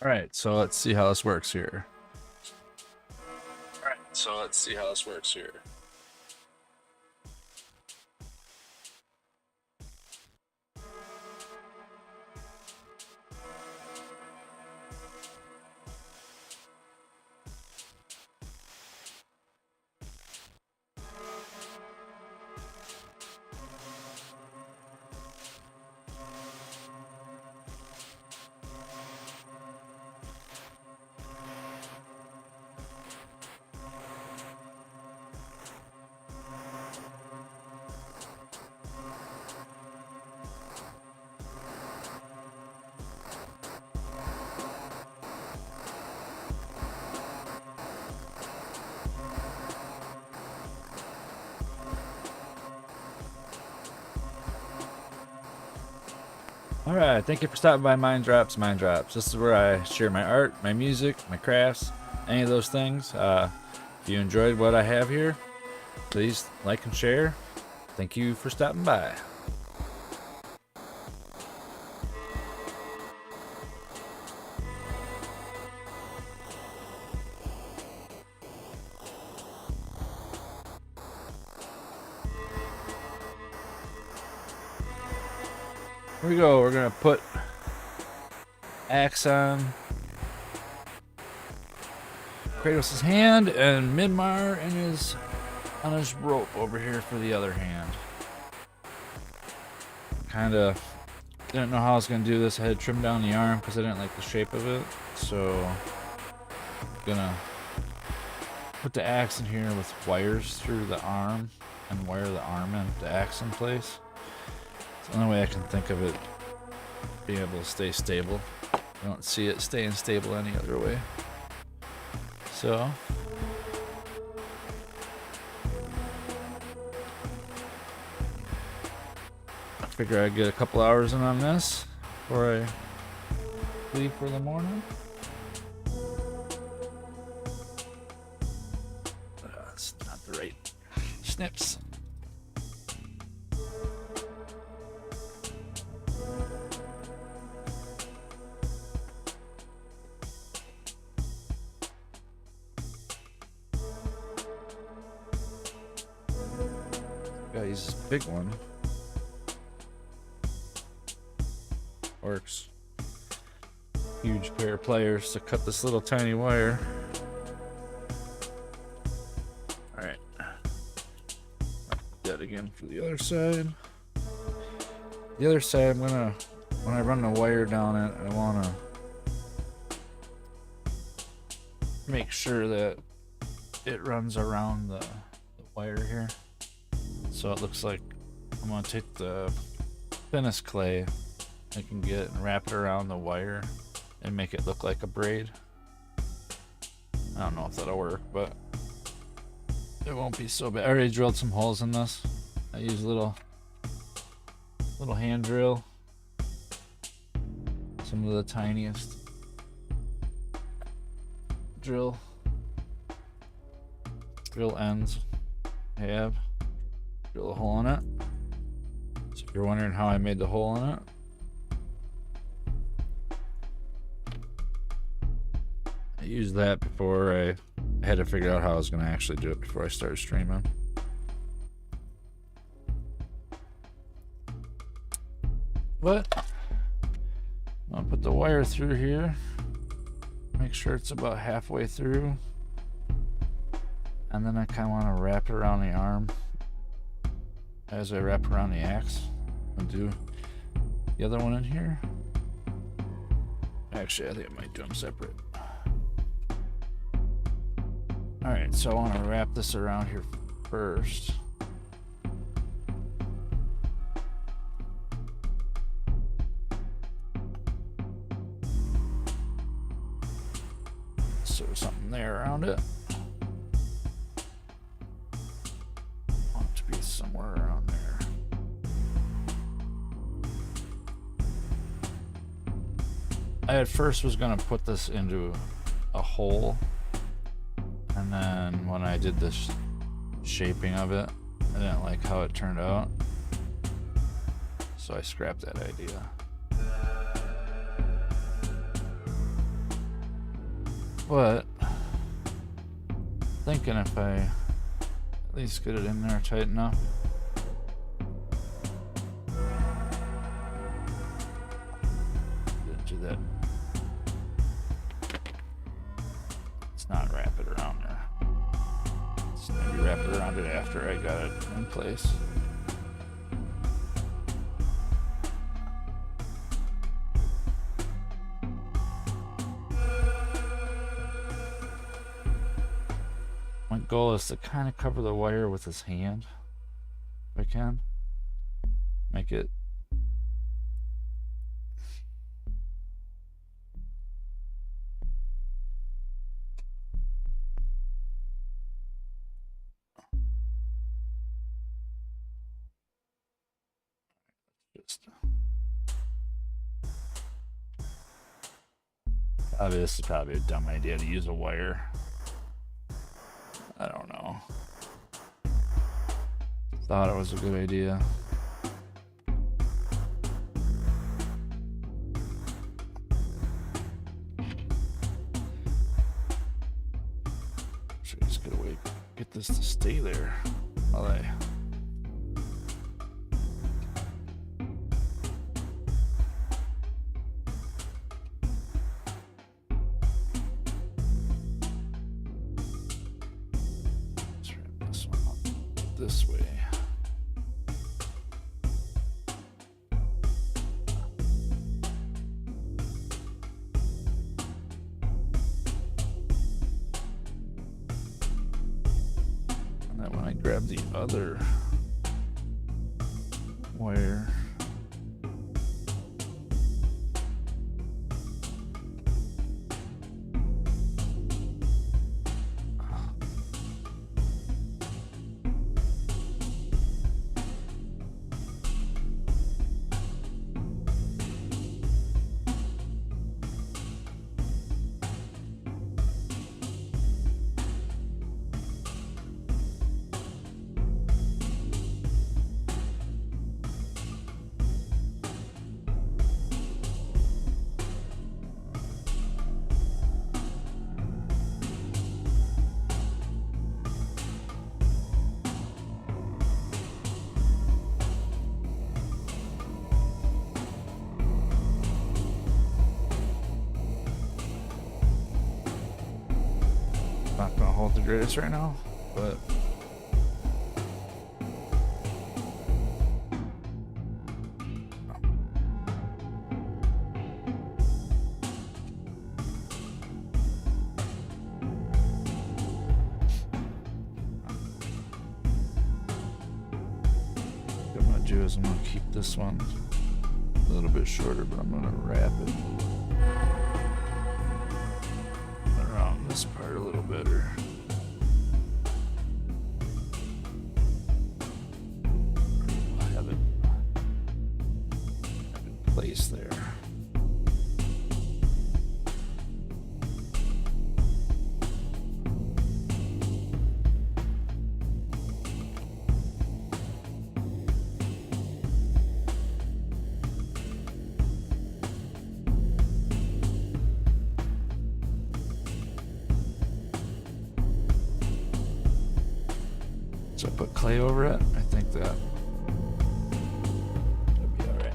All right, so let's see how this works here. All right, thank you for stopping by Mind Drops. This is where I share my art, my music, my crafts, any of those things. If you enjoyed what I have here, please like and share. Thank you for stopping by. Here we go. We're gonna put axe on Kratos' hand and Mimir on his rope over here for the other hand. Kinda didn't know how I was gonna do this. I had to trim down the arm because I didn't like the shape of it. So I'm gonna put the axe in here with wires through the arm and wire the arm and the axe in place. It's the only way I can think of it being able to stay stable. I don't see it staying stable any other way. So I figure I'd get a couple hours in on this before I leave for the morning. That's not the right snips. Gotta use this big one. Works. Huge pair of pliers to cut this little tiny wire. Alright. That again for the other side. The other side, when I run the wire down it, I wanna make sure that it runs around the wire here. So it looks like I'm gonna take the thinnest clay I can get and wrap it around the wire and make it look like a braid. I don't know if that'll work, but it won't be so bad. I already drilled some holes in this. I use a little hand drill. Some of the tiniest drill ends I have. Drill a hole in it. So if you're wondering how I made the hole in it, I used that before I had to figure out how I was going to actually do it before I started streaming. But I'm going to put the wire through here. Make sure it's about halfway through. And then I kind of want to wrap it around the arm as I wrap around the axe. I'll do the other one in here. Actually, I think I might do them separate. Alright, so I want to wrap this around here first. So something there around it. Want it to be somewhere around there. I at first was going to put this into a hole, and then when I did this shaping of it, I didn't like how it turned out, so I scrapped that idea. But thinking if I at least get it in there tight enough. Didn't do that. Let's not wrap it around there. Let's maybe wrap it around it after I got it in place. My goal is to kind of cover the wire with his hand, if I can. Make it just this is probably a dumb idea to use a wire. I don't know. Thought it was a good idea. Should just get this to stay there while I. This way. And then when I grab the other wire, not gonna hold the greatest right now, but what I'm gonna do is I'm gonna keep this one a little bit shorter, but I'm gonna wrap it around this part a little better. I'll have it in place there. So I put clay over it. I think that'll be all right.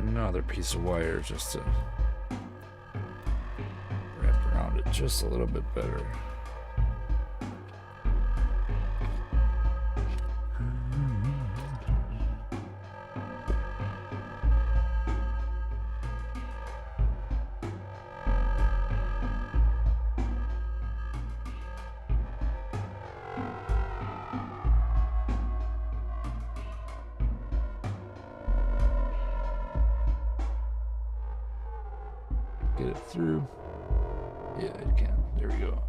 Another piece of wire just to wrap around it just a little bit better. Get it through. Yeah, you can. There we go.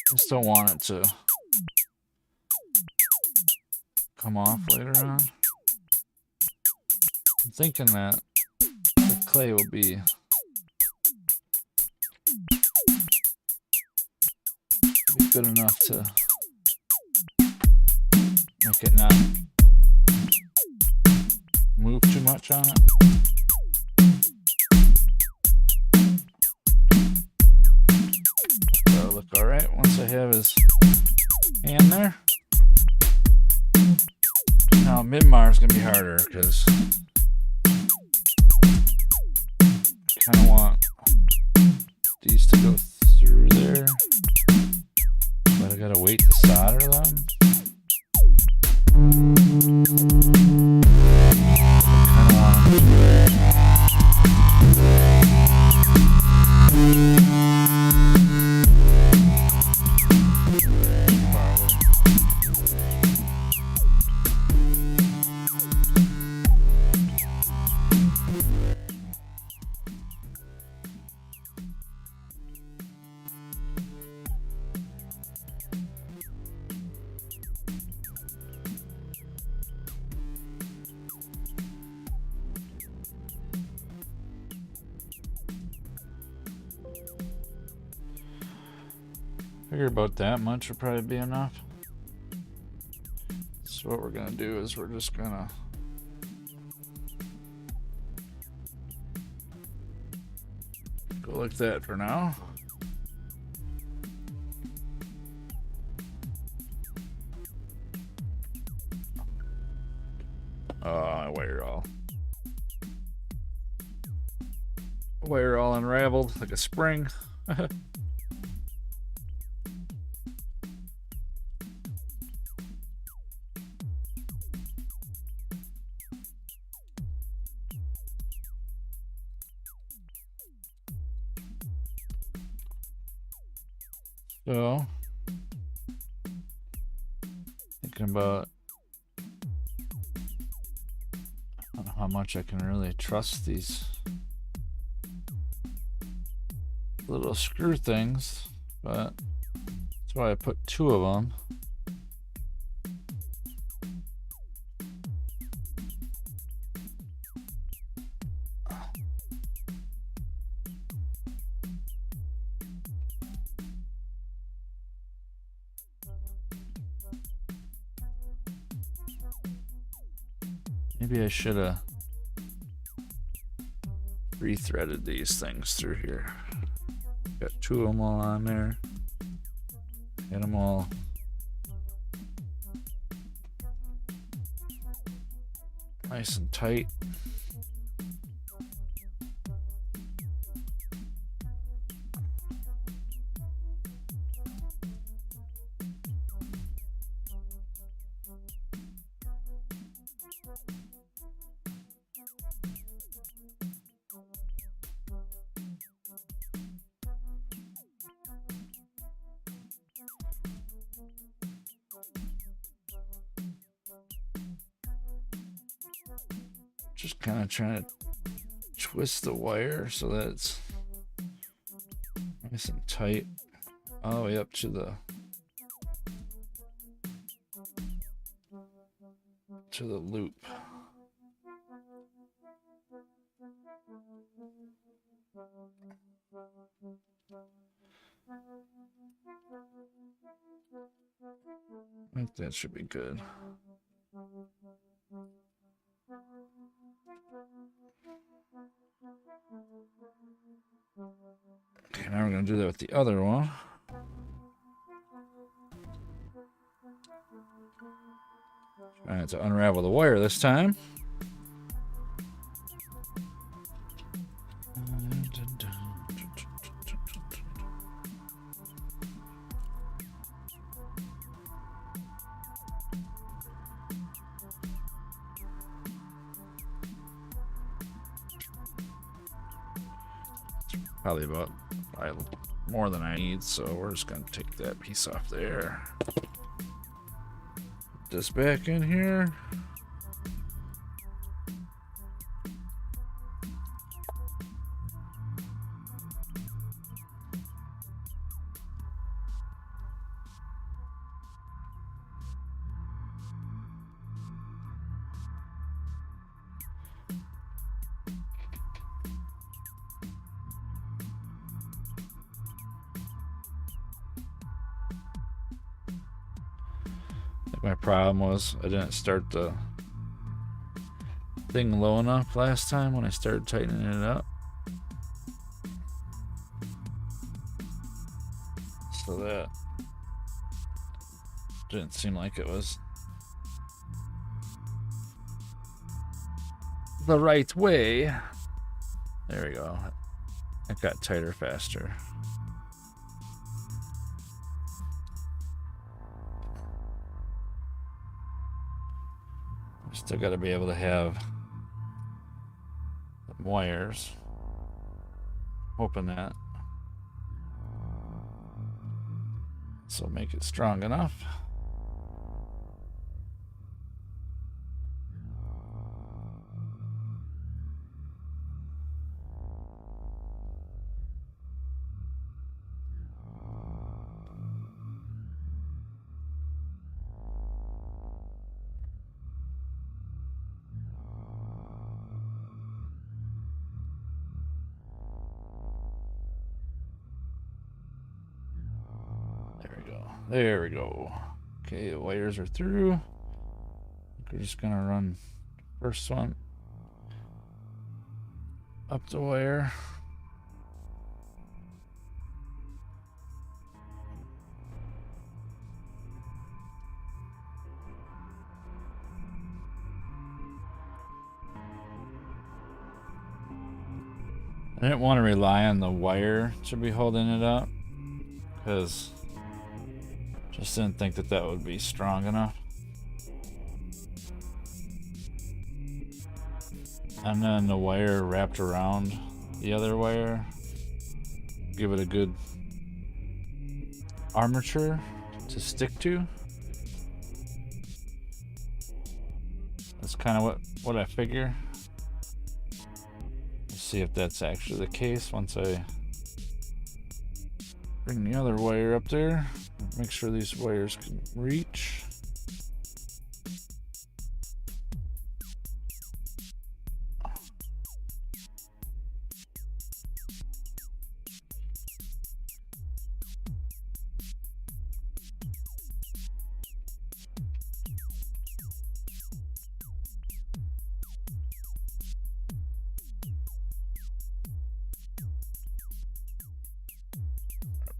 Just don't want it to come off later on. I'm thinking that the clay will be good enough to make it not move too much on it. That'll look alright once I have his hand there. Now mimir is going to be harder because I kind of want these to go through there, but I gotta wait to solder them. Figure about that much will probably be enough. So what we're gonna do is we're just gonna go like that for now. My wire all unraveled like a spring. So, thinking about how much I can really trust these little screw things, but that's why I put 2 of them. Maybe I should have re-threaded these things through here. Got 2 of them all on there. Get them all nice and tight. Just kind of trying to twist the wire so that it's nice and tight all the way up to the loop. I think that should be good. Okay, now we're going to do that with the other one. Trying to unravel the wire this time. Probably about more than I need, so we're just going to take that piece off there. Put this back in here. My problem was I didn't start the thing low enough last time when I started tightening it up. So that didn't seem like it was the right way. There we go. It got tighter faster. Still got to be able to have wires. Hoping that this will make it strong enough. There we go. Okay, the wires are through. We're just gonna run the first one up the wire. I didn't want to rely on the wire to be holding it up because just didn't think that that would be strong enough. And then the wire wrapped around the other wire, give it a good armature to stick to. That's kind of what I figure. Let's see if that's actually the case once I bring the other wire up there. Make sure these wires can reach.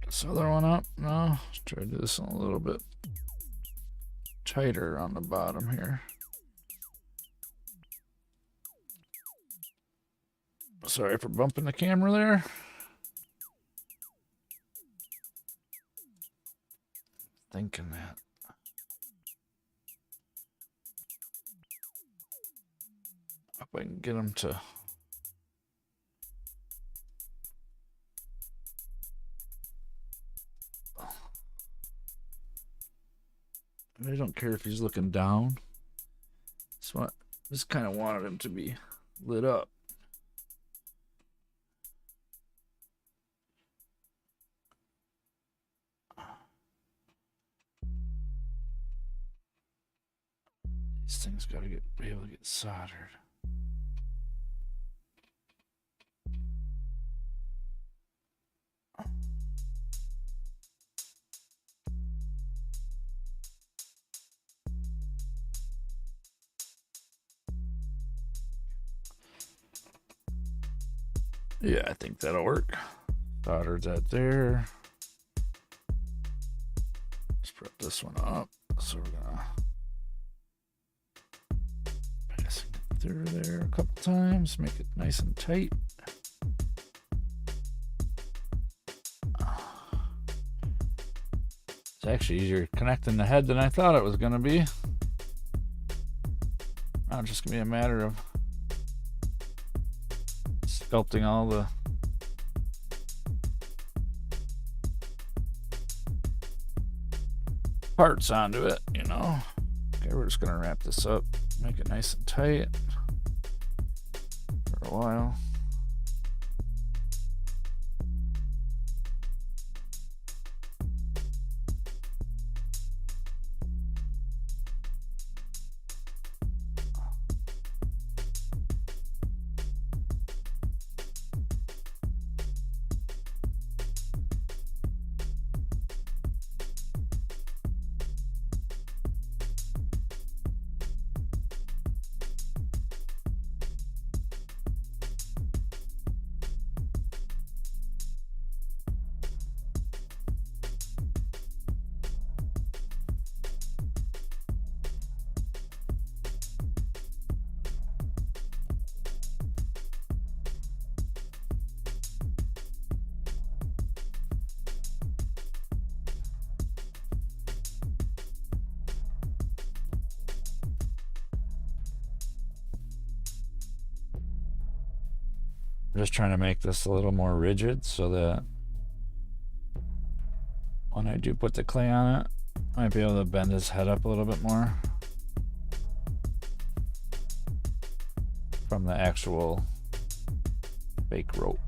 This other one up. No, let's try to do this a little bit tighter on the bottom here. Sorry for bumping the camera there. Thinking that. Hope I can get them to. I don't care if he's looking down. Just kind of wanted him to be lit up. These things gotta be able to get soldered. Yeah, I think that'll work. Soldered that there. Let's prep this one up. So we're gonna pass it through there a couple times, make it nice and tight. It's actually easier connecting the head than I thought it was gonna be. Now it's just gonna be a matter of sculpting all the parts onto it, you know. Okay, we're just gonna wrap this up, make it nice and tight for a while. I'm just trying to make this a little more rigid so that when I do put the clay on it, I might be able to bend his head up a little bit more from the actual fake rope.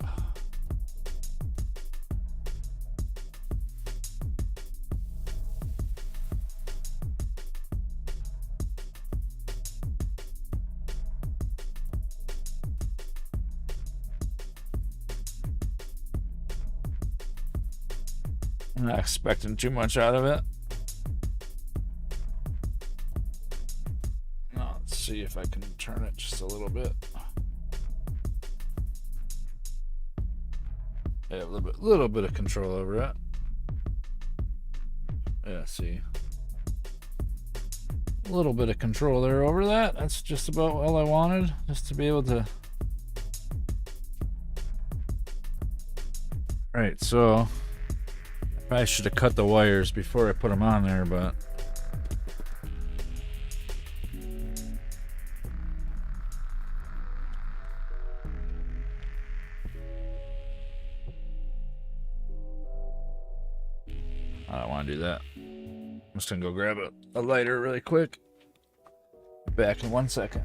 I'm not expecting too much out of it. Now, let's see if I can turn it just a little bit. Yeah, a little bit of control over it. Yeah, see. A little bit of control there over that. That's just about all I wanted, just to be able to. Right, so I should have cut the wires before I put them on there, but I don't want to do that. I'm just gonna go grab a lighter really quick. Back in 1 second.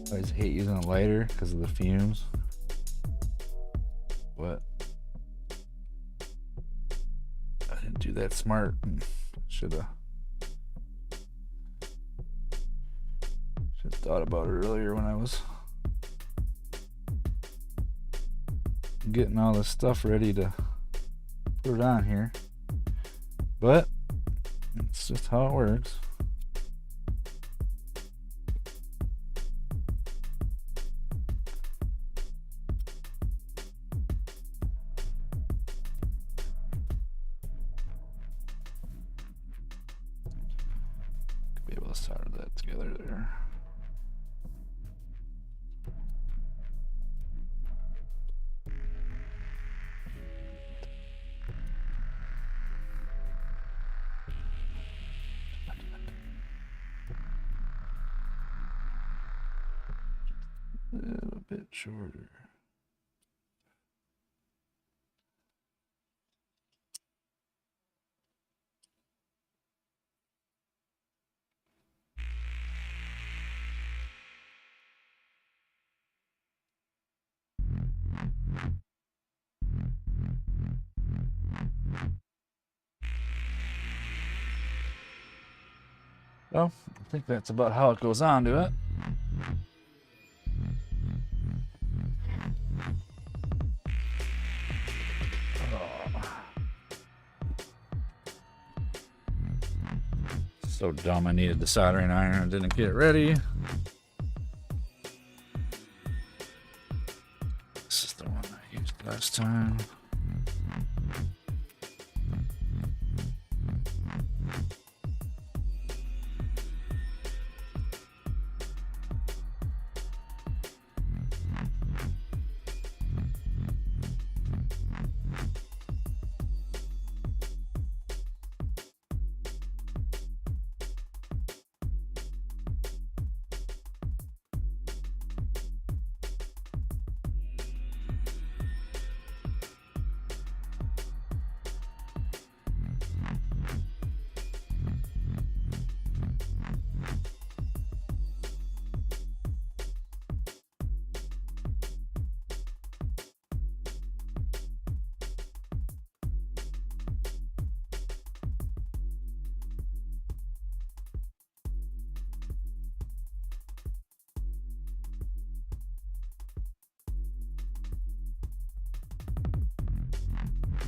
I always hate using a lighter because of the fumes. What? I didn't do that smart. Should have thought about it earlier when I was getting all this stuff ready to put it on here. But it's just how it works. Be able to solder that together there. A little bit shorter. Well, I think that's about how it goes on to it. So dumb, I needed the soldering iron and didn't get it ready. This is the one I used last time.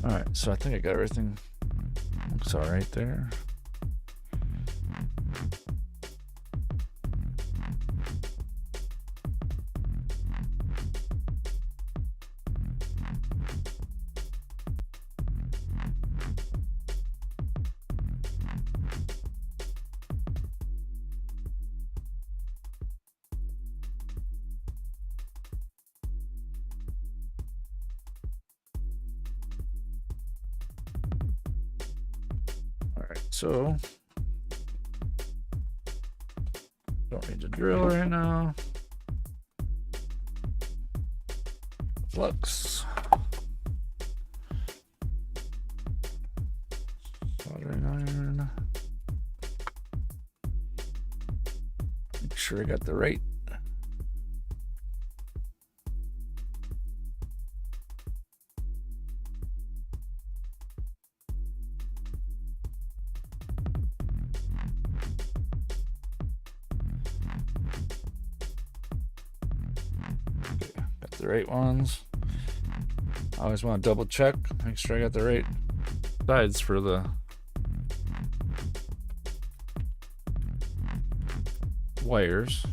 Alright, so I think I got everything. Looks alright there. So, don't need to drill right now. Flux. Soldering iron. Make sure I got the right. The right ones. I always want to double check, make sure I got the right sides for the wires.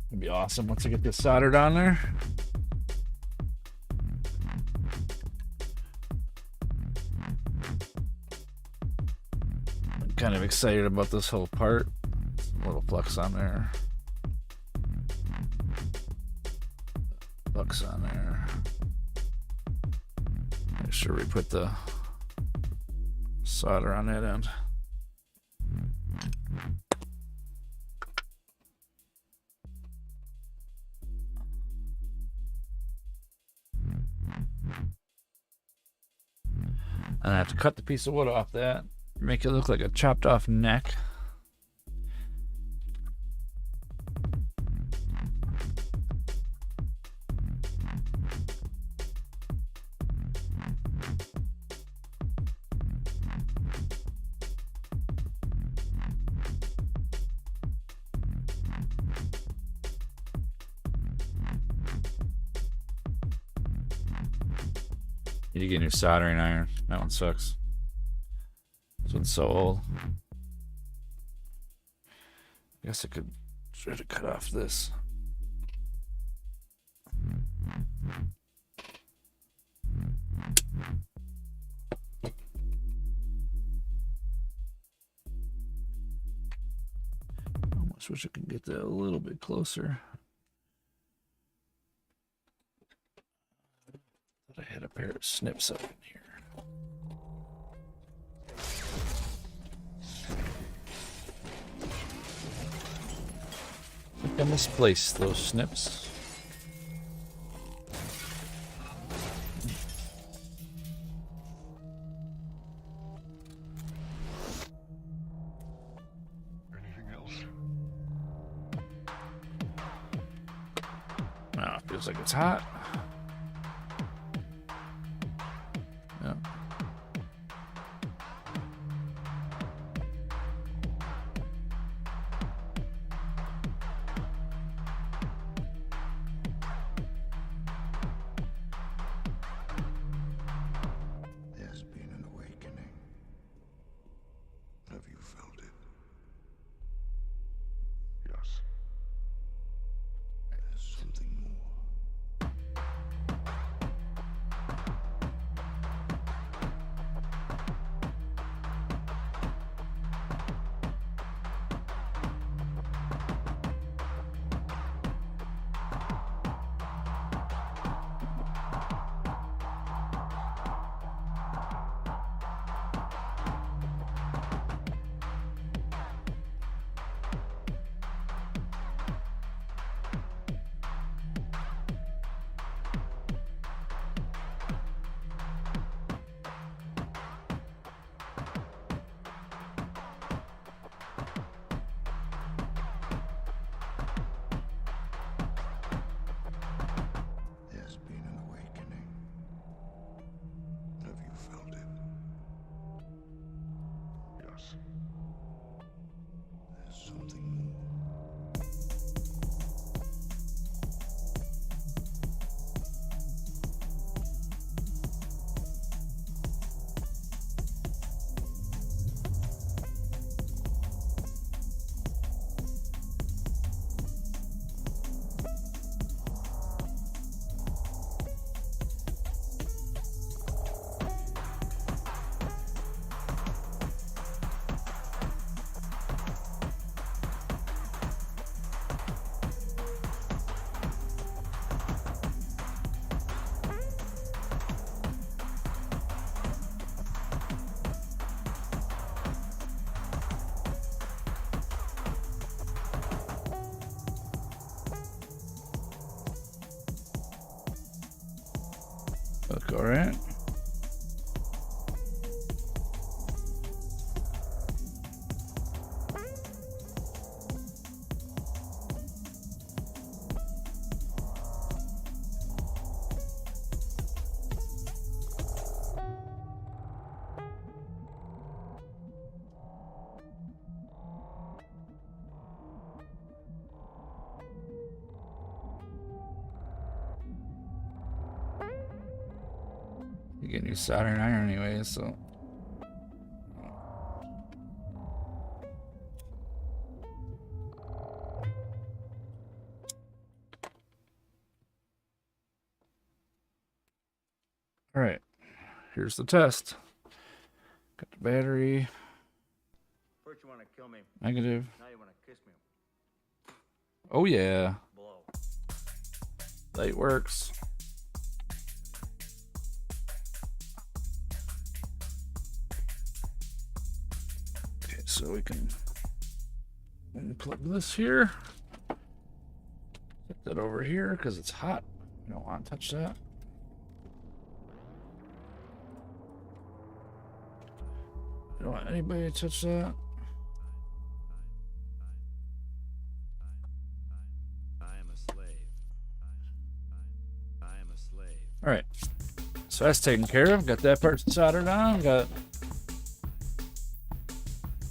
It'd be awesome once I get this soldered on there. Kind of excited about this whole part. A little flux on there. Flux on there. Make sure we put the solder on that end. And I have to cut the piece of wood off that. Make it look like a chopped off neck. Need to get a new soldering iron. That one sucks. This one's so old. I guess I could try to cut off this. I almost wish I could get that a little bit closer. Thought I had a pair of snips up in here. I think I misplaced those snips. Oh, it feels like it's hot. Yeah. There's been an awakening. Have you felt it? Yes. There's something more. There's been an awakening. Have you felt it? Yes. There's something more. Look, all right. You get new soldering iron anyway, so. All right, here's the test. Got the battery. First you want to kill me, Negative. now you want to kiss me. Oh yeah, Blow. light works. Okay, so we can unplug this here. Put that over here because it's hot. We don't want to touch that. I don't want anybody to touch that. I am a slave. I am a slave. All right, so that's taken care of. Got that part soldered on. Got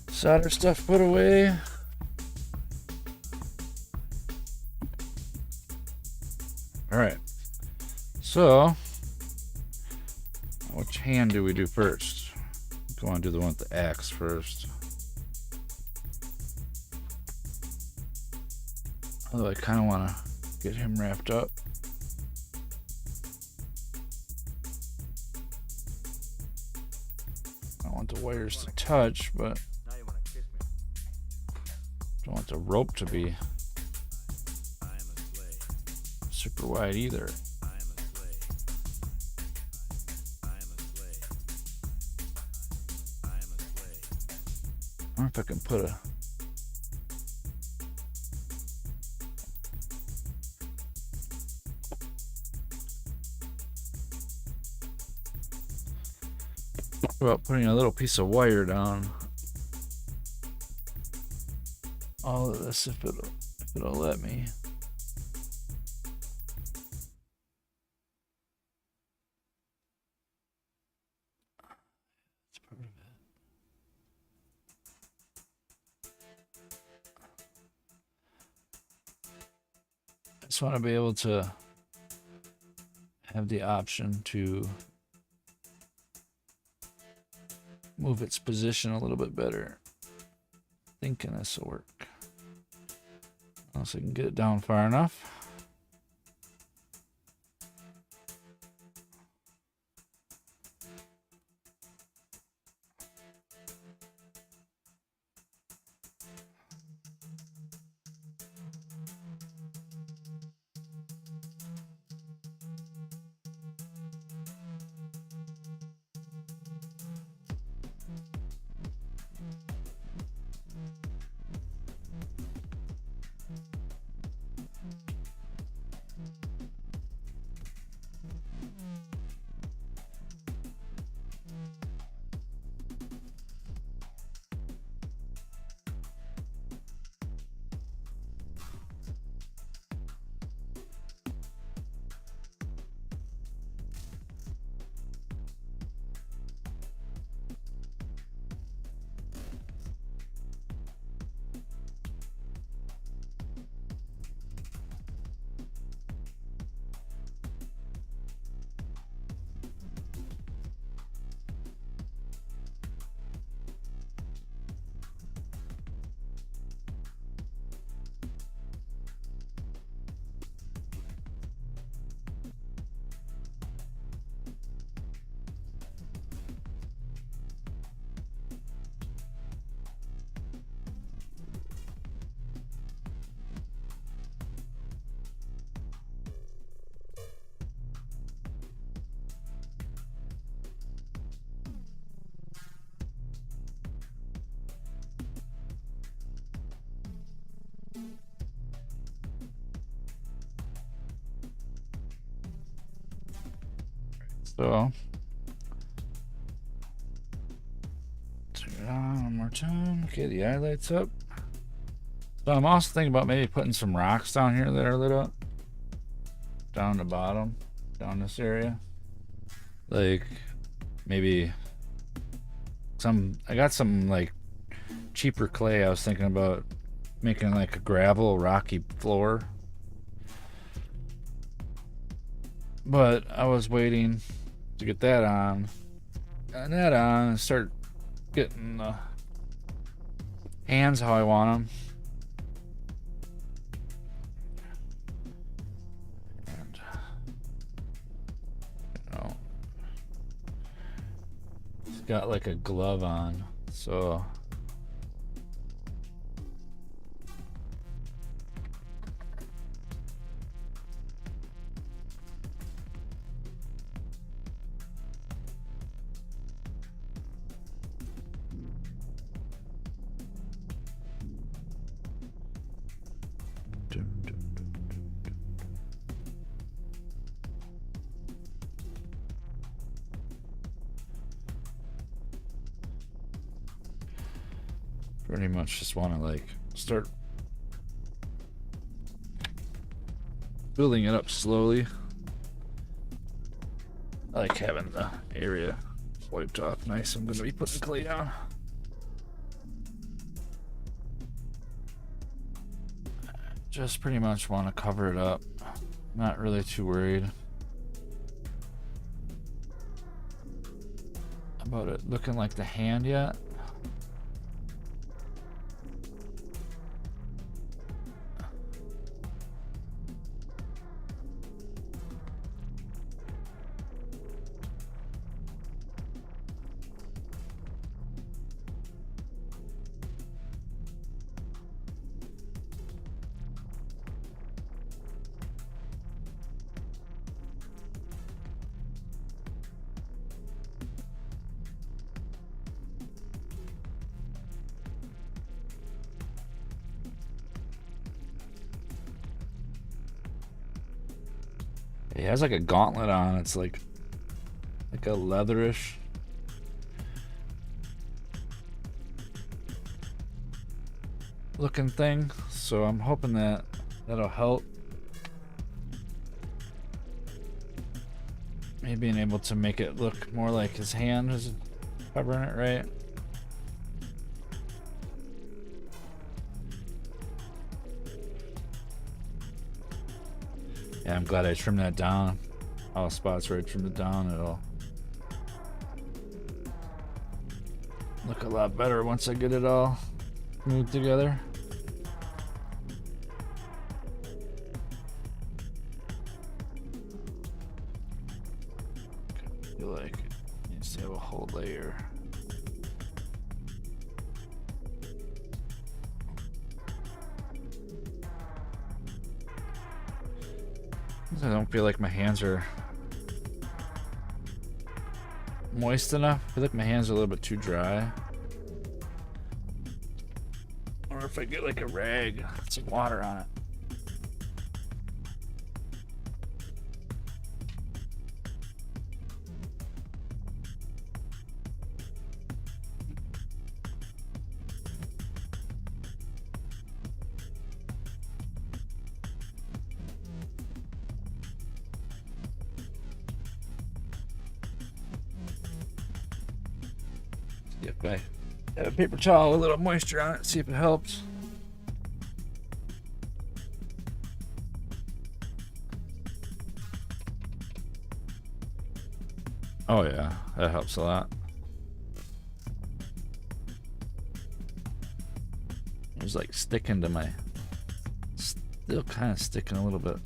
solder stuff put away. All right, so Which hand do we do first? Go on, do the one with the axe first. Although I kind of want to get him wrapped up. I don't want the wires to touch, but Now you want to kiss me. don't want the rope to be I am a slave. super wide either. I am a slave. I am a slave. I am a slave. I wonder if I can put a... What about putting a little piece of wire down all of this if it'll let me. That's part of it. I just want to be able to have the option to move its position a little bit better. Thinking this will work. Unless I can get it down far enough. So, turn it on one more time. Okay, the eye lights up. So I'm also thinking about maybe putting some rocks down here that are lit up. Down the bottom, down this area. Like, maybe I got some like cheaper clay. I was thinking about making like a gravel rocky floor. But I was waiting to get that on, and start getting the hands how I want them. And, you know, it's got like a glove on, so. Pretty much just want to like start building it up slowly. I like having the area wiped off nice. I'm going to be putting clay down. Just pretty much want to cover it up. Not really too worried. about it looking like the hand yet. He has like a gauntlet on. It's like a leatherish. Looking thing. So I'm hoping that that'll help. Me being able to make it look more like his hand is covering it, right? Yeah, I'm glad I trimmed that down. All spots where I trimmed it down, it'll look a lot better once I get it all moved together. I feel like it needs to have a whole layer. I don't feel like my hands are moist enough. I feel like my hands are a little bit too dry. Or if I get like a rag, some water on it. If I have a paper towel with a little moisture on it, see if it helps. Oh yeah, that helps a lot. It was like sticking to my, still kind of sticking a little bit.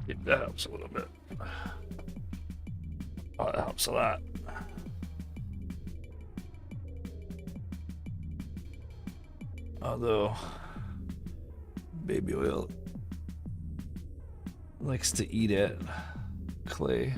Yeah, that helps a little bit. Oh, that helps a lot. Although baby oil likes to eat at clay.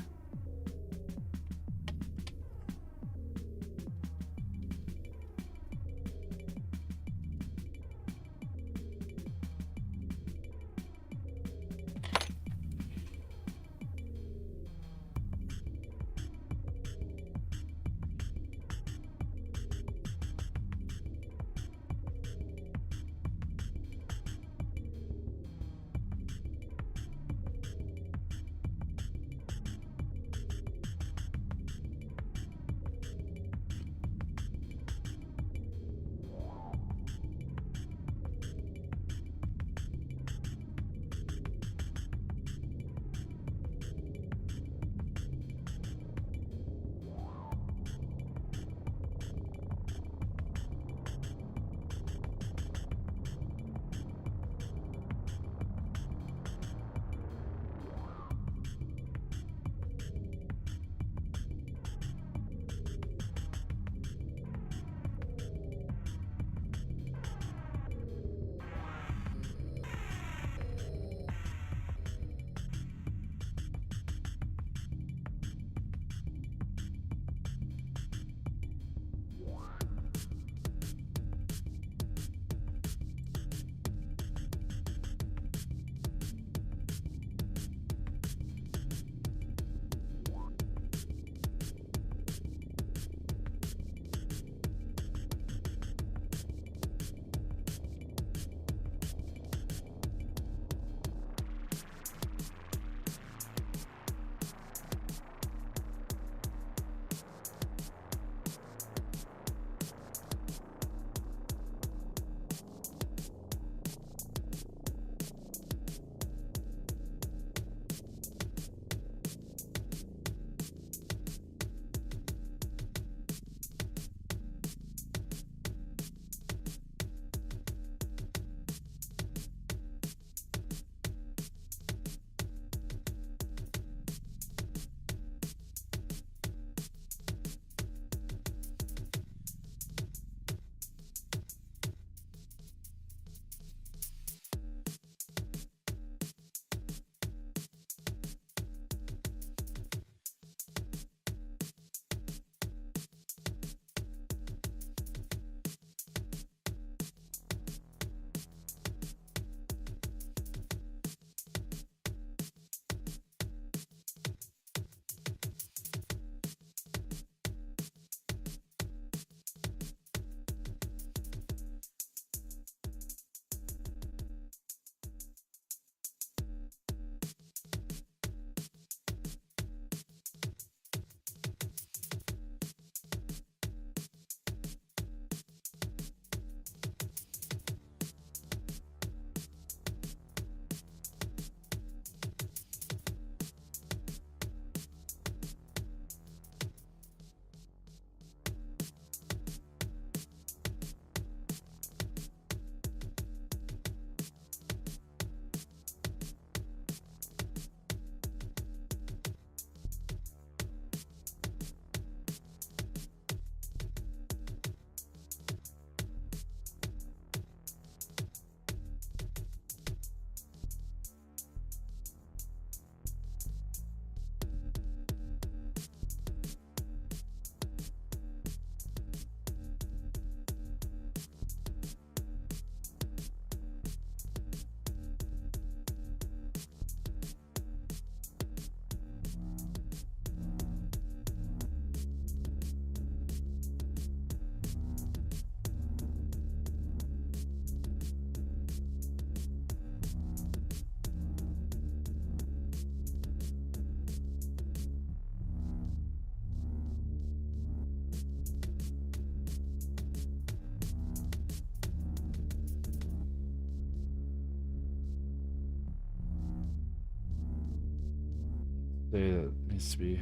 say that it needs to be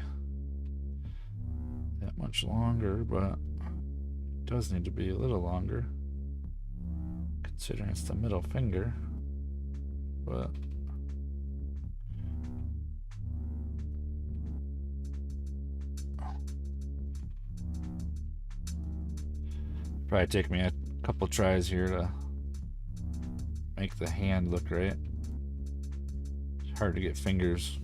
that much longer, but it does need to be a little longer, considering it's the middle finger. But probably take me a couple tries here to make the hand look right. It's hard to get fingers.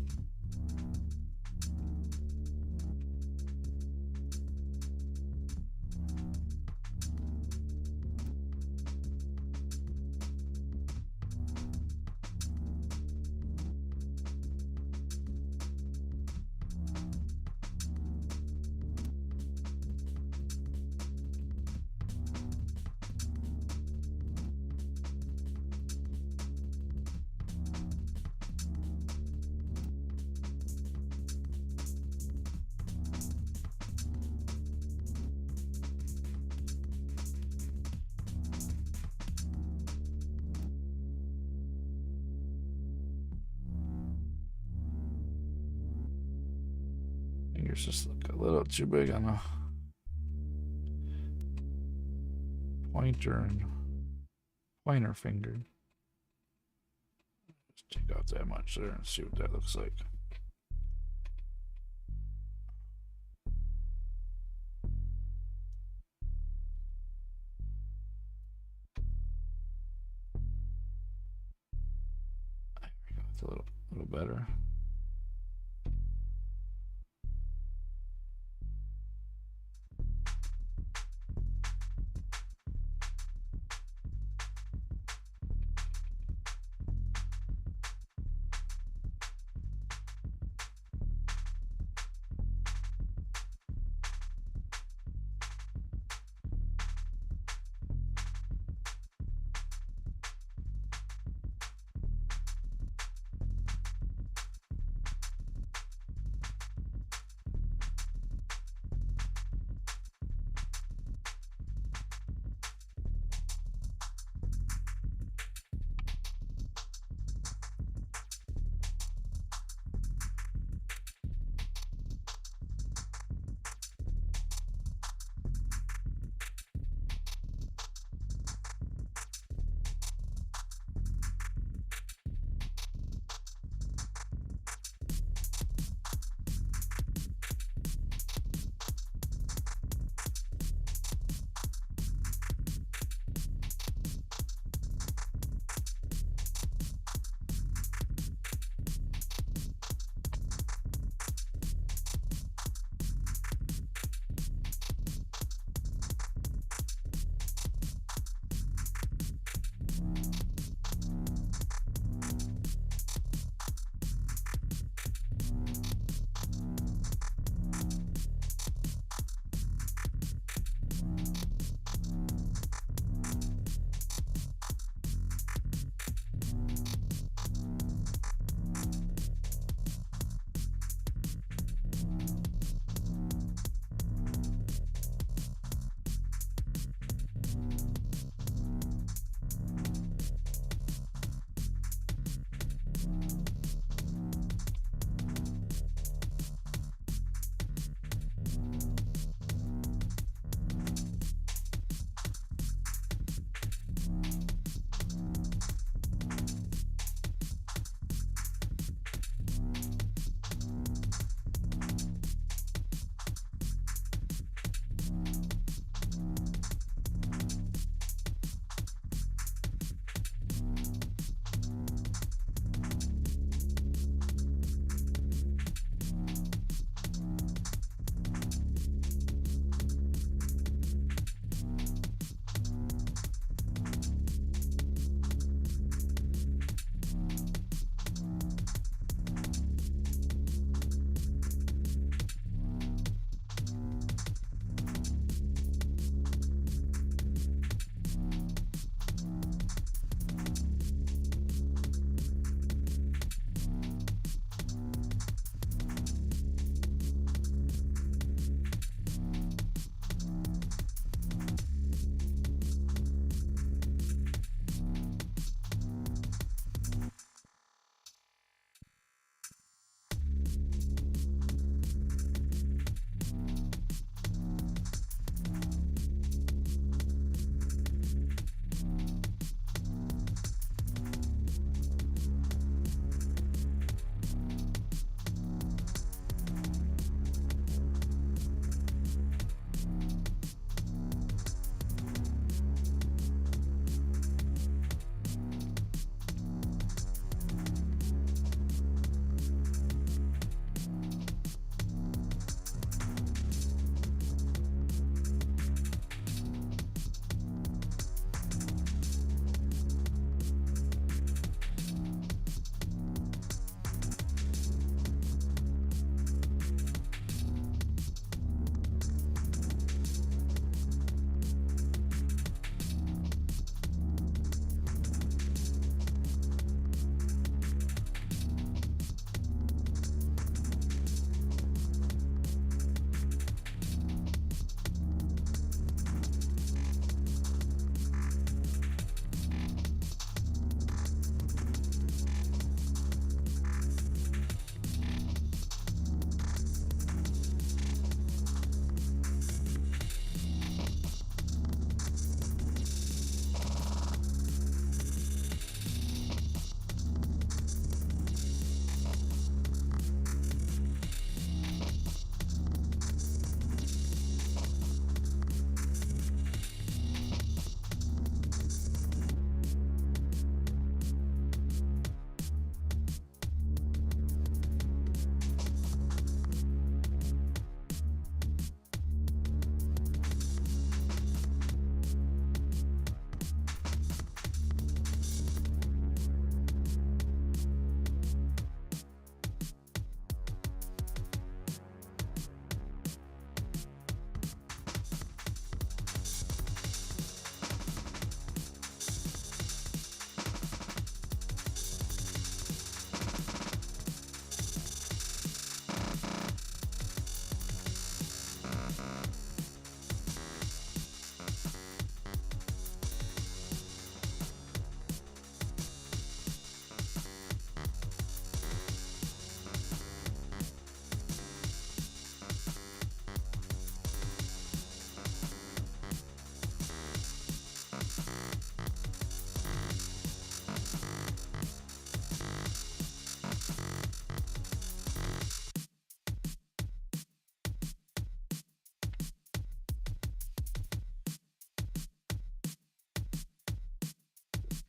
Fingers just look a little too big on the pointer and pointer finger. Just take out that much there and see what that looks like. There we go. It's a little better.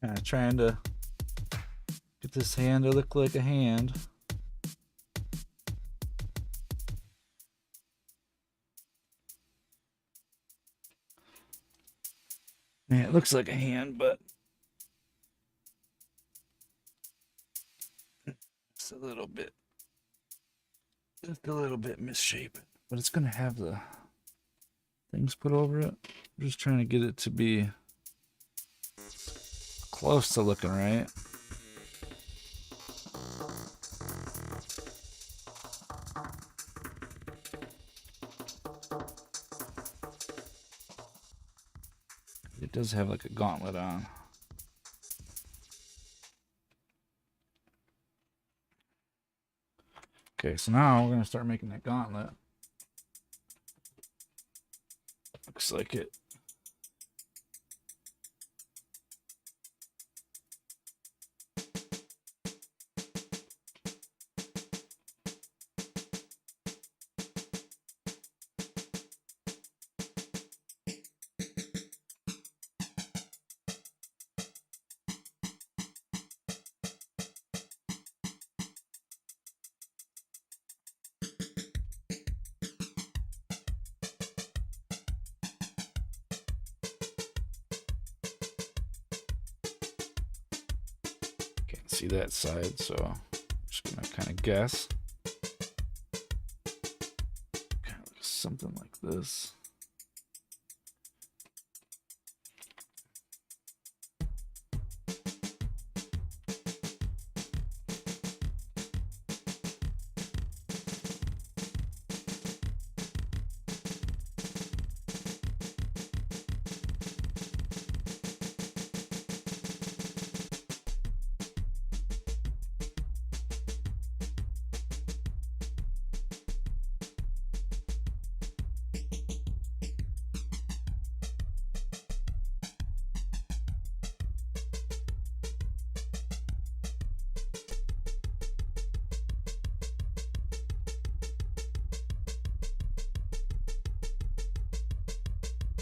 Kind of trying to get this hand to look like a hand. Yeah, it looks like a hand, but it's just a little bit misshapen. But it's gonna have the things put over it. I'm just trying to get it to be close to looking right. It does have like a gauntlet on. Okay, so now we're gonna start making that gauntlet. Looks like it. Can't see that side, so I'm just gonna kind of guess. Kind of looks something like this.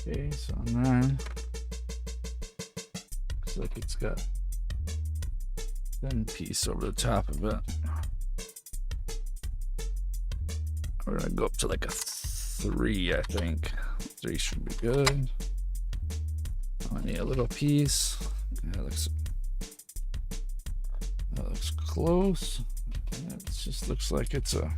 Okay, so on mine, looks like it's got a thin piece over the top of it. We're gonna go up to like a 3, I think. 3 should be good. I need a little piece. That looks close. It just looks like it's a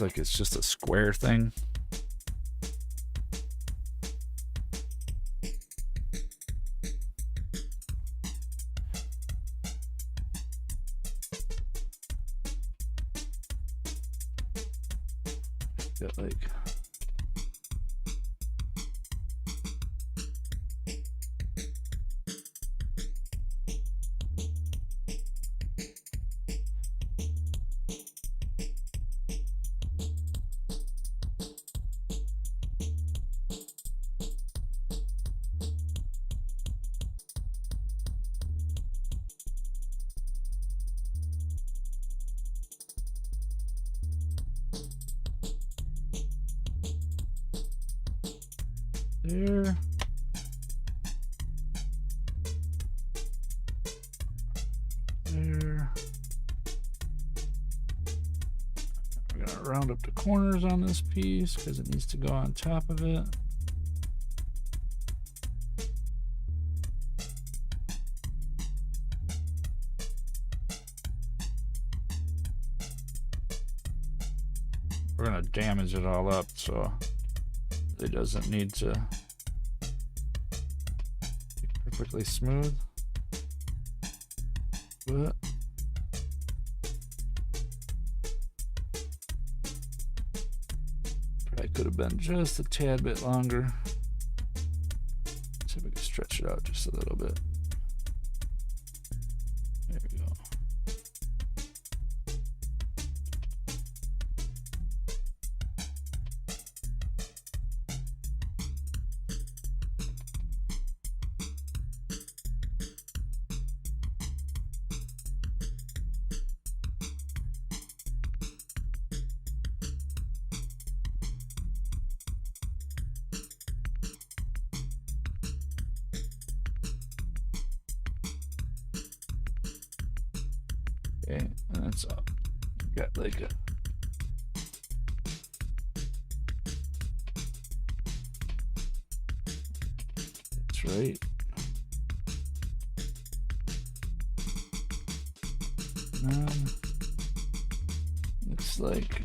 like it's just a square thing. Got like there. There. We're gonna round up the corners on this piece because it needs to go on top of it. We're gonna damage it all up so it doesn't need to be perfectly smooth, but probably could have been just a tad bit longer. See if we can stretch it out just a little bit. There we go. Okay, and that's up. Got like a that's right. Looks like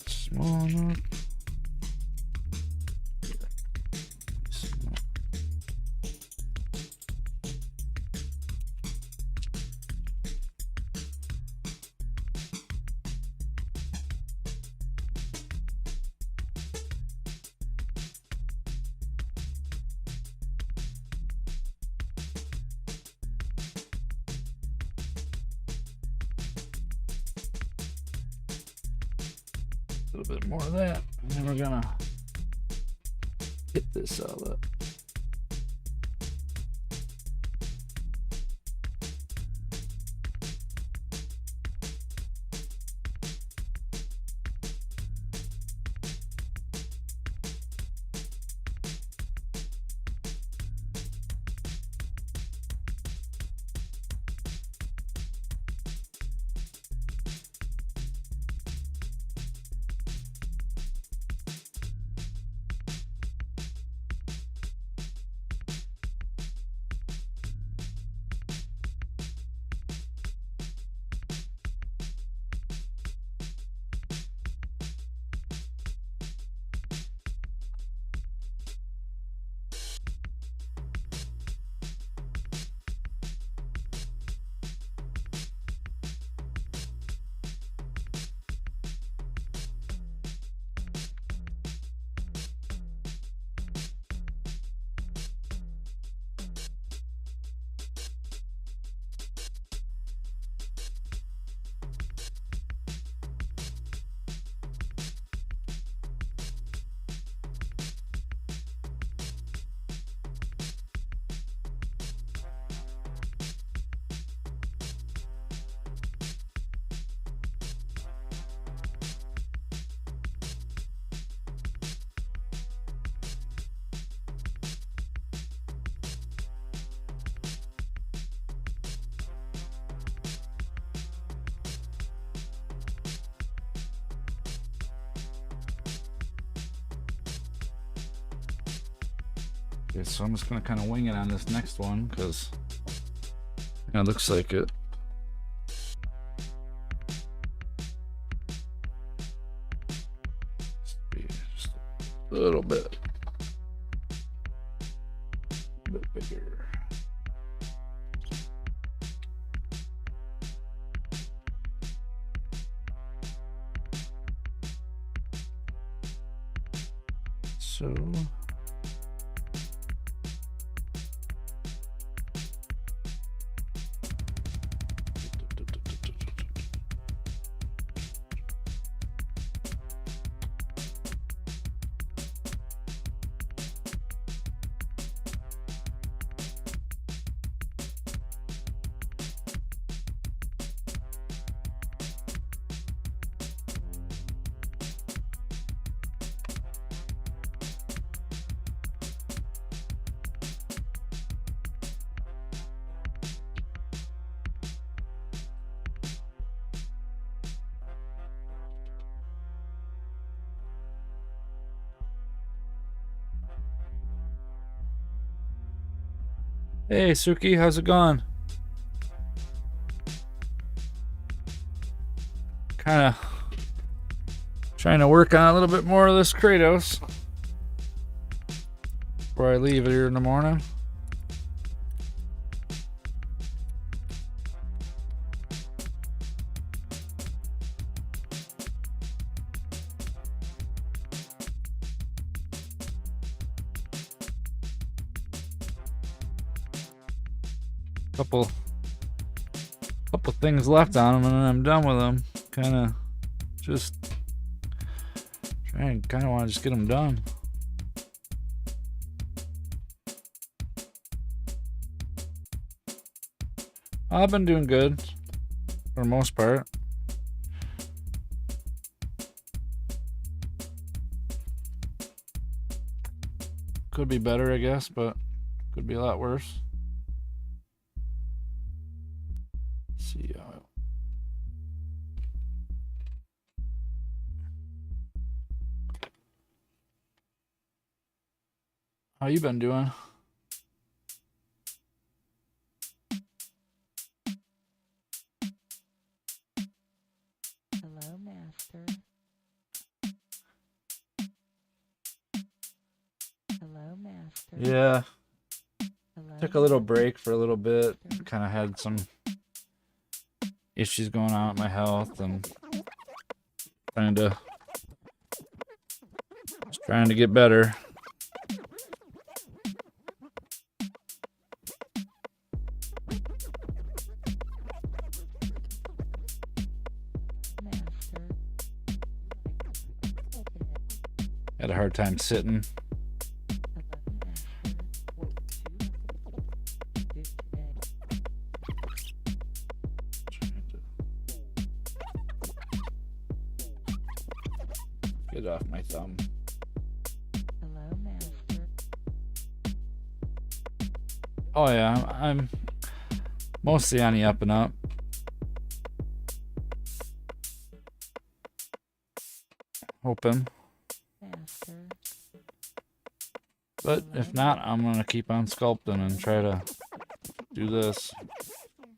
small enough. A little bit more of that, and then we're gonna hit this all up. Okay, so I'm just gonna kind of wing it on this next one because it looks like it. Just a little bit bigger. So. Hey Suki, how's it going? Kind of trying to work on a little bit more of this Kratos before I leave here in the morning. Couple things left on them and then I'm done with them. Kind of just kind of want to just get them done. I've been doing good for the most part. Could be better, I guess, but could be a lot worse. Let's see how you been doing? Hello, Master. Hello, Master. Yeah, Hello, took a little break for a little bit. Kind of had some issues going on with my health and trying to get better. Master. Had a hard time sitting. Get off my thumb. Hello, Master. Oh yeah, I'm mostly on the up and up. Hoping. Master. But if not, I'm gonna keep on sculpting and try to do this.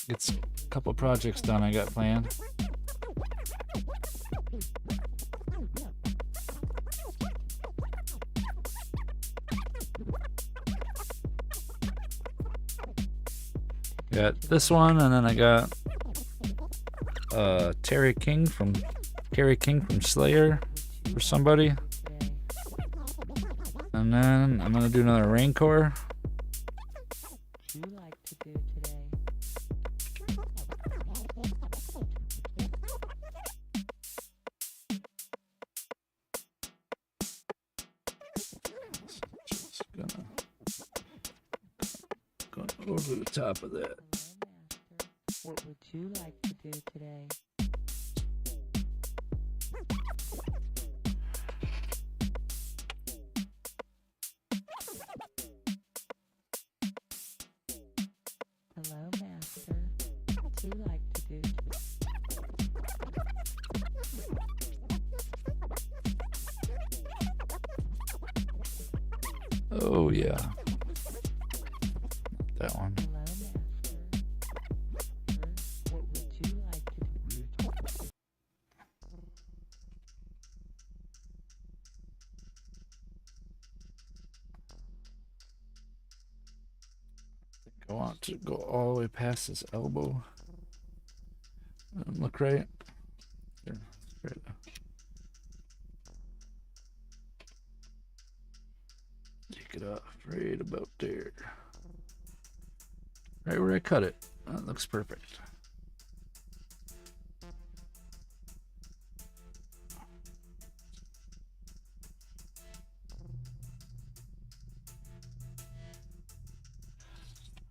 Get a couple projects done I got planned. Got this one, and then I got Terry King from Slayer for somebody. And then I'm gonna do another Rancor. What you like to do today? Just gonna go over the top of that. Hello, Master. What would you like to do today? Hello, Master. What would you like to do today? Oh yeah, that one. Hello, Master. What would you like to do? I want to go all the way past his elbow. Look right. There, right. Take it off right about there. Right where I cut it. That looks perfect.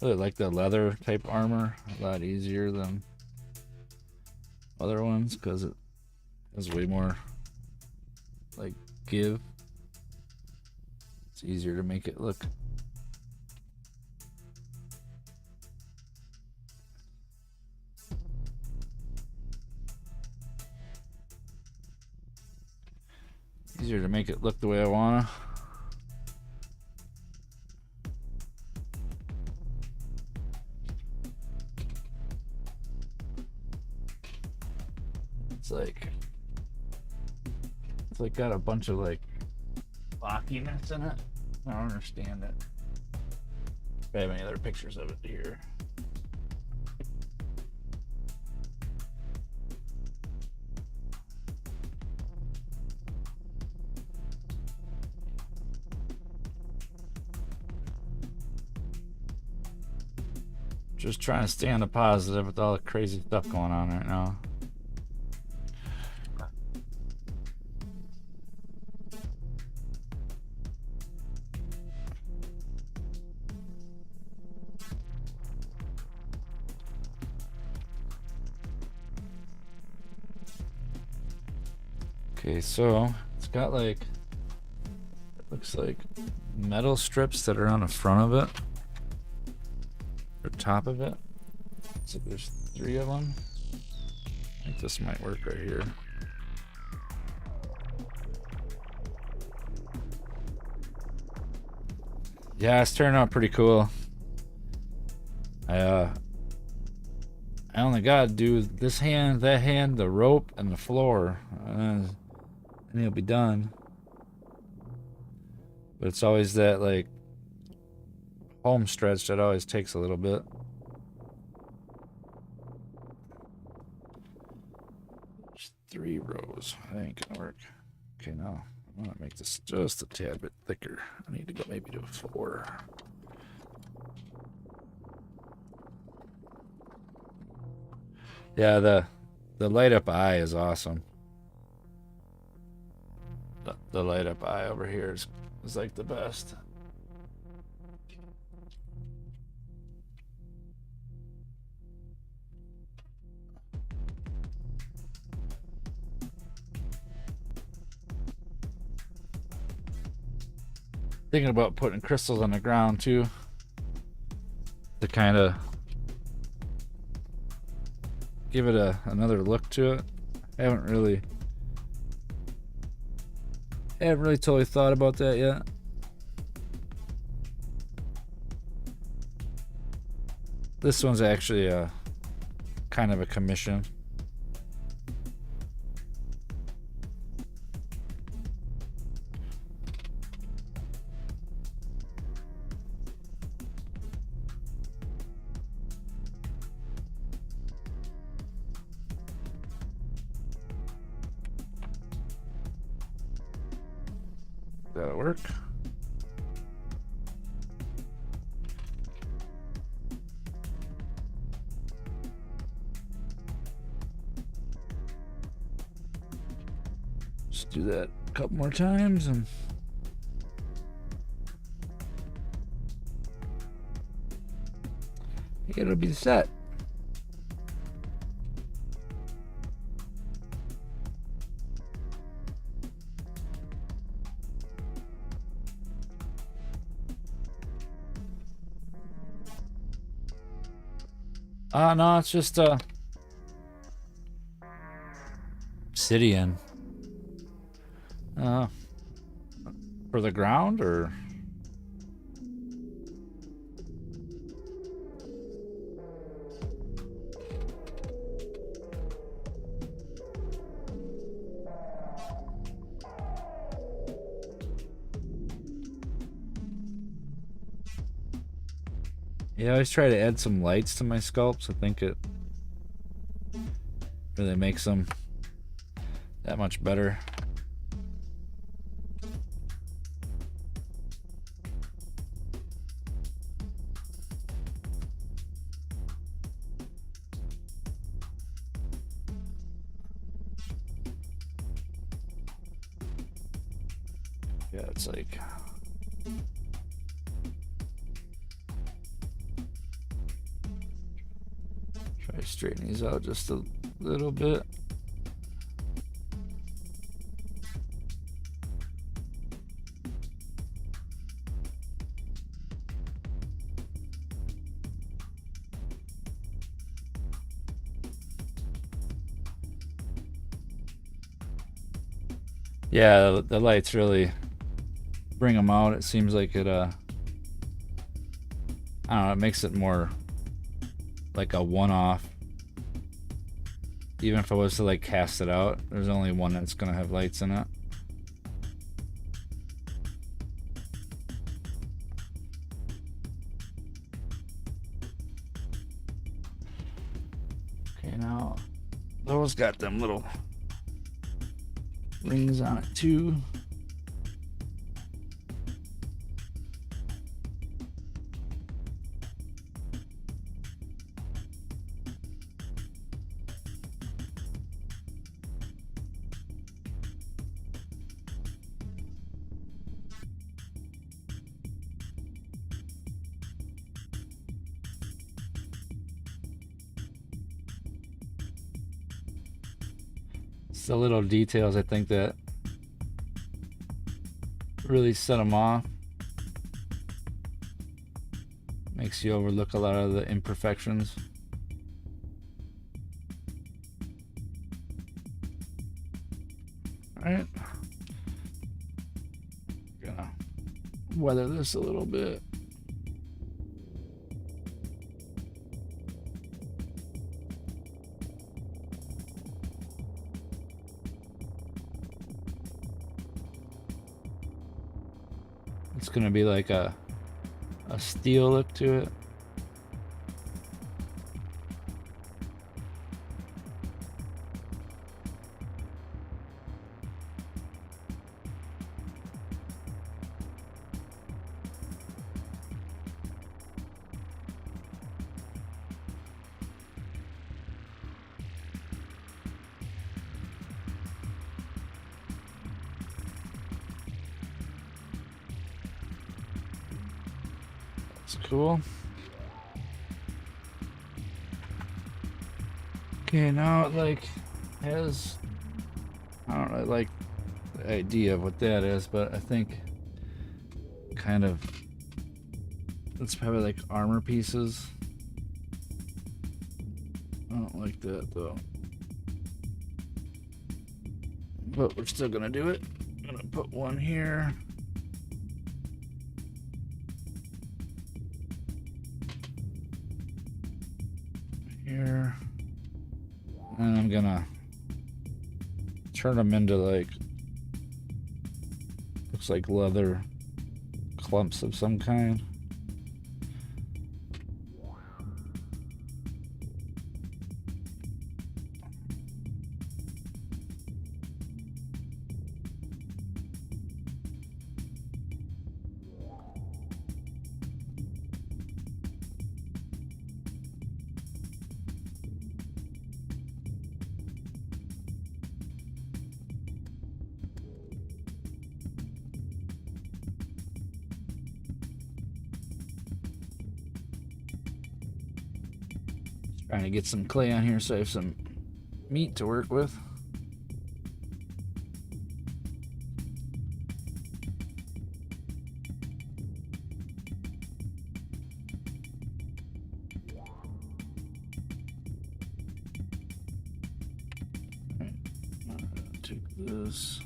I really like the leather type armor. A lot easier than other ones because it has way more like give. It's easier to make it look. Easier to make it look the way I wanna. It's like got a bunch of like blockiness in it. I don't understand it. If I have any other pictures of it here. Just trying to stay on the positive with all the crazy stuff going on right now. Okay, so it's got like Looks like metal strips that are on the front of it, or top of it. So there's 3 of them. I think this might work right here. Yeah, it's turning out pretty cool. I only gotta do this hand, that hand, the rope, and the floor, and it'll be done. But it's always that like home stretch that always takes a little bit. There's 3 rows. That ain't gonna work. Okay, now I'm gonna make this just a tad bit thicker. I need to go maybe to 4. Yeah, the light up eye is awesome. The light up eye over here is like the best. Thinking about putting crystals on the ground too, to kind of give it another look to it. I haven't really totally thought about that yet. This one's actually a kind of a commission. That'll work. Just do that a couple more times and it'll be set. No, it's just obsidian. For the ground, or yeah, I always try to add some lights to my sculpts. I think it really makes them that much better. Yeah, it's like try to straighten these out just a little bit. Yeah, the lights really bring them out. It seems like it I don't know, it makes it more like a one-off. Even if I was to like cast it out, there's only one that's gonna have lights in it. Okay, now those got them little rings on it too. It's the little details I think that really set them off. Makes you overlook a lot of the imperfections. Alright. Gonna weather this a little bit. It's gonna be like a steel look to it. That's cool. Okay, now it like has, I don't really like the idea of what that is, but I think kind of it's probably like armor pieces. I don't like that though, but we're still gonna do it. I'm gonna put one here. Here. And I'm gonna turn them into like, looks like leather clumps of some kind. Trying to get some clay on here so I have some meat to work with. Take this.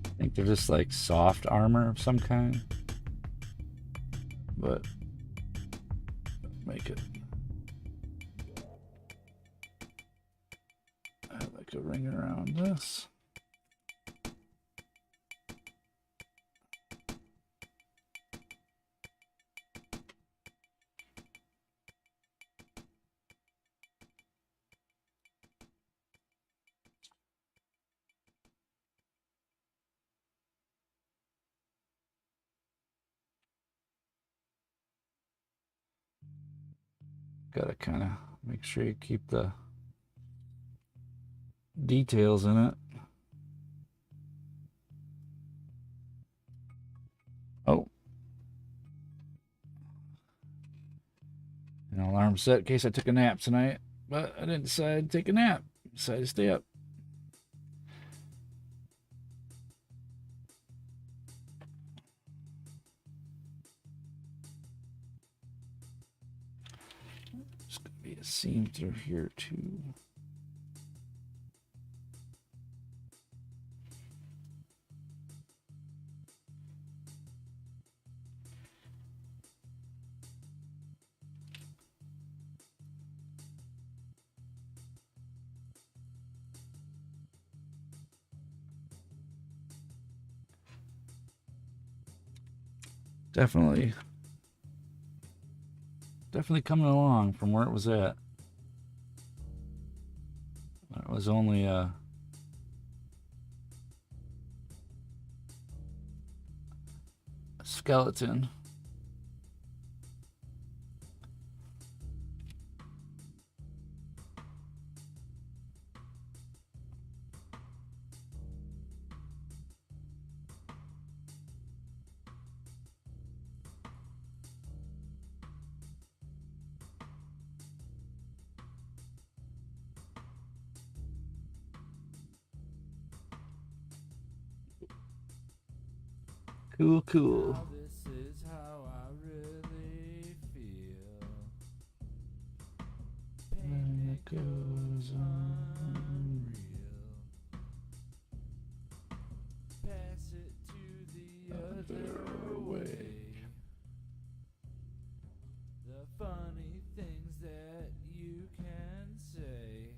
I think they're just like soft armor of some kind, but make it add like a ring around this. Gotta kind of make sure you keep the details in it. Oh. An alarm set in case I took a nap tonight, but I didn't decide to take a nap. I decided to stay up. There's gonna be a seam through here too. Definitely coming along from where it was at. It was only skeleton. Cool, cool. Now this is how I really feel. Pain that goes unreal. Pass it to the other way. The funny things that you can say.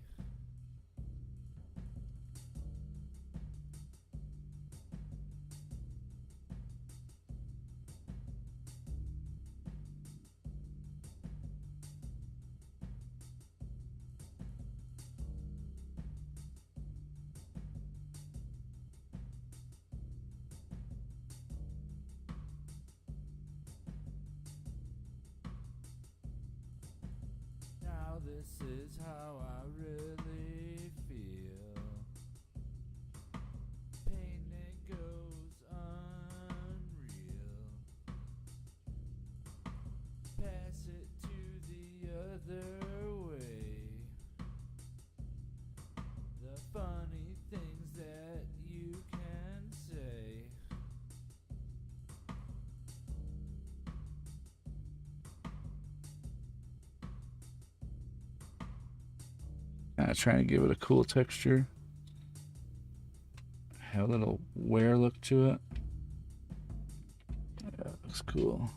Now this is how I really feel. Pain that goes unreal. Pass it to the other way. The funny things that you can say. Kind of trying to give it a cool texture. Have a little wear look to it. Yeah, looks cool.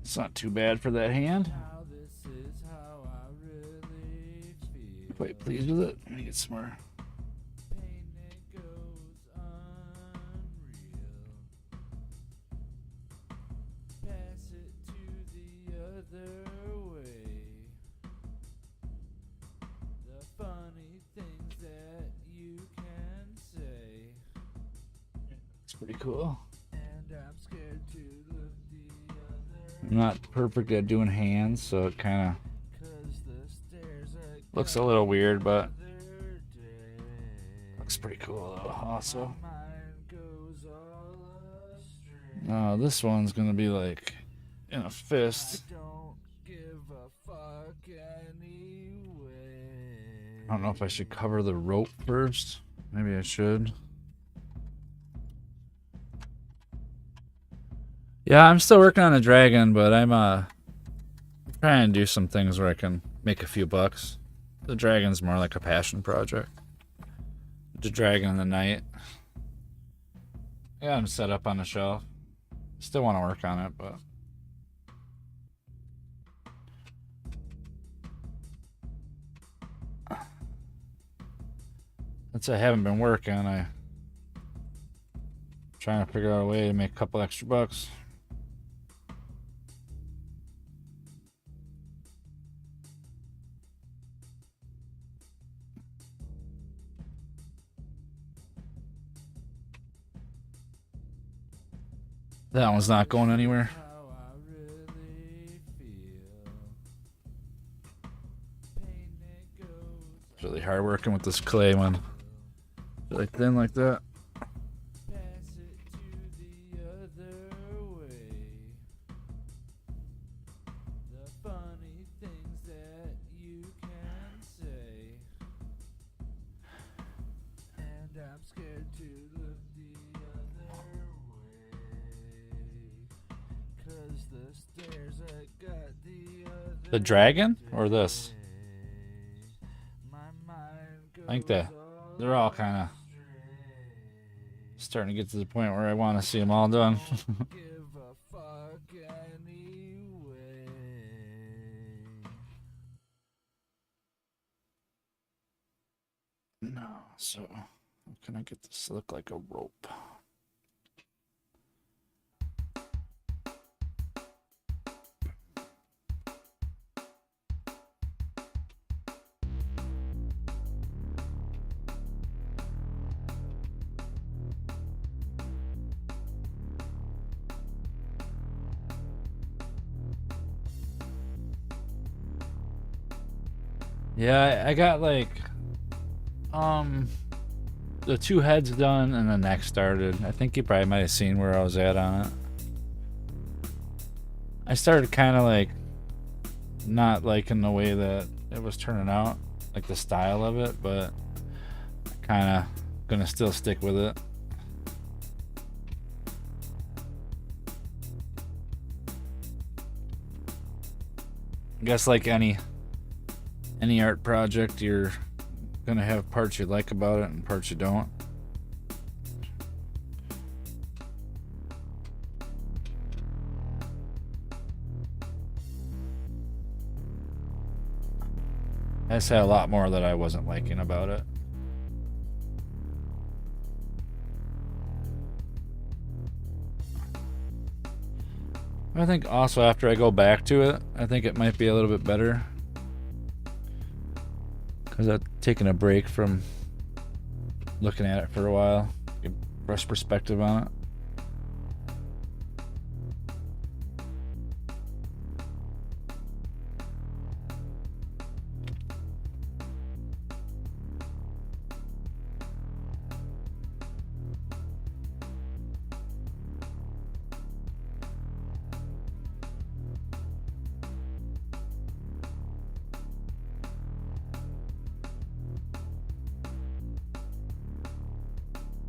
It's not too bad for that hand. Now this is how I really feel. Quite pleased with it. Let me get some more. Pain that goes unreal. Pass it to the other way. The funny things that you can say. It's pretty cool. And I'm scared to look the other I'm not perfect at doing hands, so it kind of 'cause the stairs I looks a little weird, but other day. looks pretty cool though. Also, My mind goes all astray. no, this one's gonna be like in a fist. I don't give a fuck anyway. I don't know if I should cover the rope first. Maybe I should. Yeah, I'm still working on the dragon, but I'm trying to do some things where I can make a few bucks. The dragon's more like a passion project. The dragon in the night. Yeah, I'm set up on the shelf. Still want to work on it, but since I haven't been working, I'm trying to figure out a way to make a couple extra bucks. That one's not going anywhere. How I really feel. Pain that goes It's really hard working with this clay one. Really thin like that. pass it to the other way. The funny things that you can say. And I'm scared to look the other way. 'Cause the stairs I got the other The dragon or this? day. My mind I think goes they're all kind of starting to get to the point where I want to see them all done. give a fuck anyway. No, so how can I get this to look like a rope? Yeah, I got like the two heads done and the neck started. I think you probably might have seen where I was at on it. I started kind of like not liking the way that it was turning out, like the style of it, but kind of gonna still stick with it. I guess like any art project, you're gonna have parts you like about it and parts you don't. I just had a lot more that I wasn't liking about it. I think also after I go back to it, I think it might be a little bit better. Because I've taken a break from looking at it for a while. Get fresh perspective on it.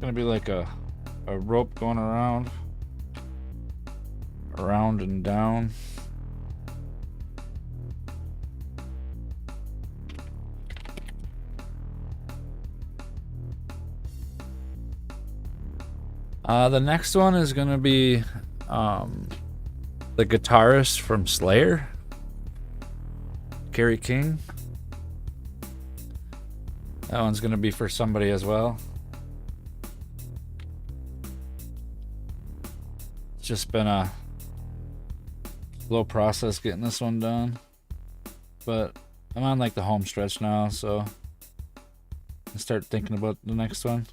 Gonna be like a rope going around and down. The next one is gonna be the guitarist from Slayer, Gary King. That one's gonna be for somebody as well. It's just been a slow process getting this one done, but I'm on like the home stretch now, so I start thinking about the next one.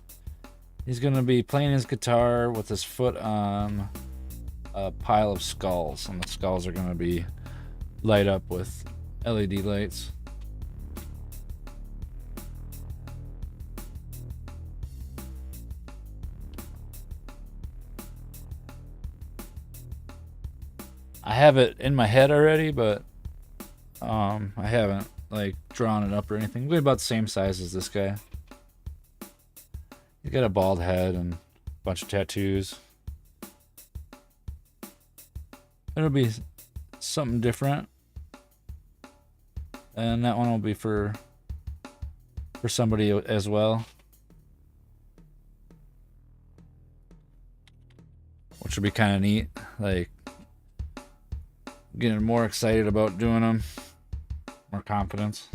He's gonna be playing his guitar with his foot on a pile of skulls, and the skulls are gonna be light up with LED lights. I have it in my head already, but I haven't like drawn it up or anything. We're about the same size as this guy. He's got a bald head and a bunch of tattoos. It'll be something different, and that one will be for somebody as well, which will be kind of neat. Like getting more excited about doing them, more confidence.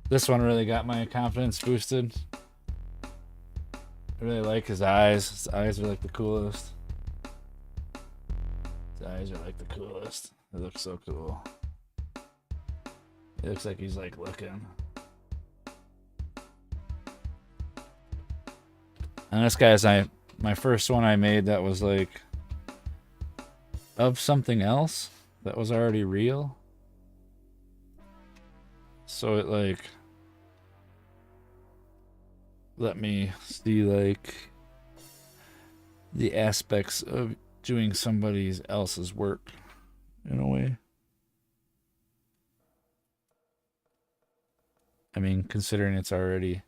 This one really got my confidence boosted. I really like his eyes. His eyes are like the coolest. His eyes are like the coolest. They look so cool. It looks like he's like looking. And this guy's my first one I made that was like of something else that was already real. So it like let me see like the aspects of doing somebody else's work in a way. I mean, considering it's already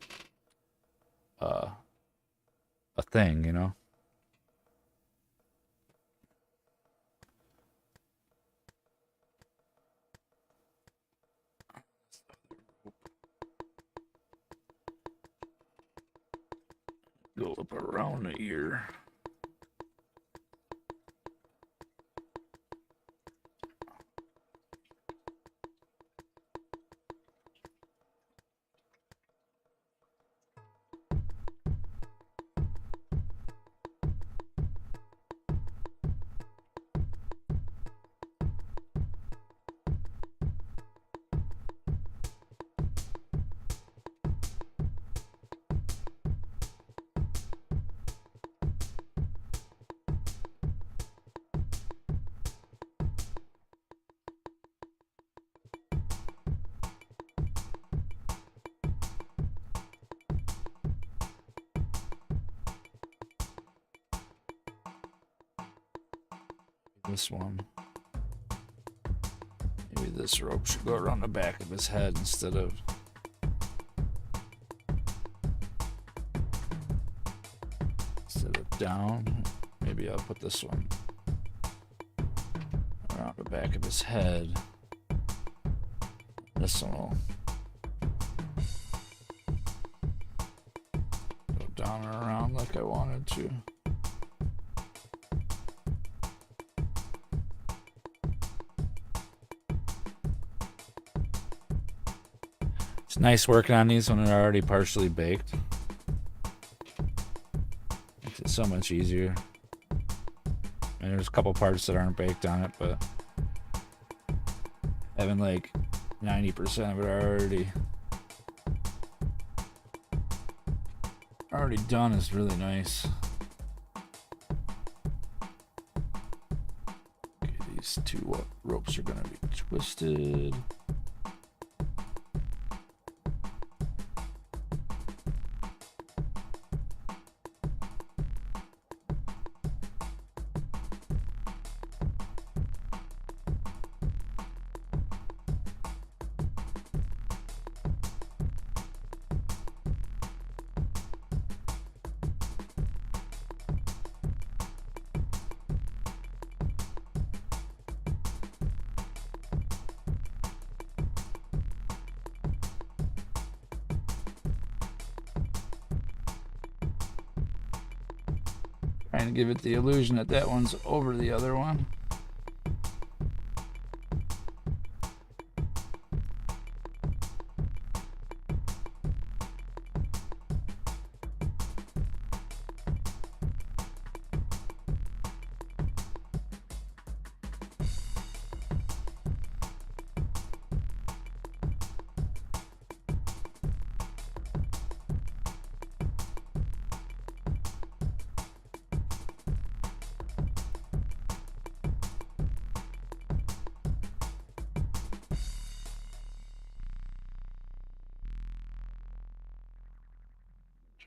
a thing, you know. Go up around the ear. This one. Maybe this rope should go around the back of his head instead of down. Maybe I'll put this one around the back of his head. This one will go down and around like I wanted to. It's nice working on these when they're already partially baked. Makes it so much easier. And there's a couple parts that aren't baked on it, but having like 90% of it already done is really nice. Okay, these two ropes are gonna be twisted. Trying to give it the illusion that that one's over the other one.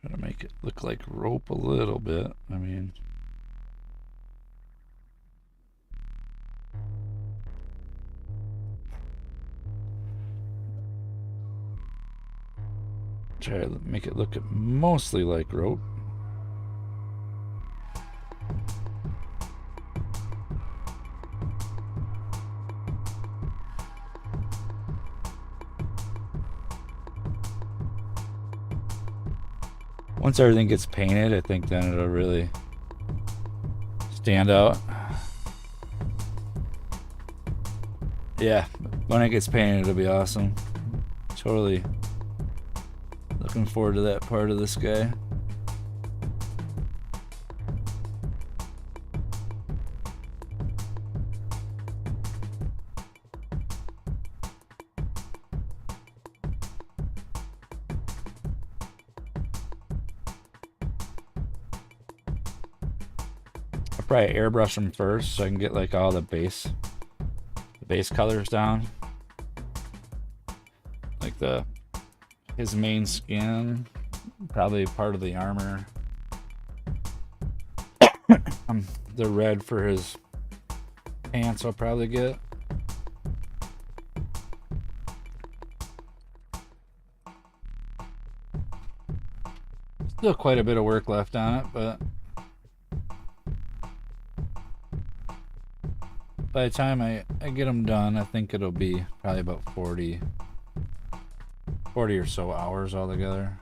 Try to make it look like rope a little bit. I mean, try to make it look mostly like rope. Once everything gets painted, I think then it'll really stand out. Yeah, when it gets painted, it'll be awesome. Totally looking forward to that part of this guy. Probably airbrush them first so I can get like all the base colors down, like his main skin, probably part of the armor, the red for his pants I'll probably get. Still quite a bit of work left on it, but by the time I get them done, I think it'll be probably about 40 or so hours altogether.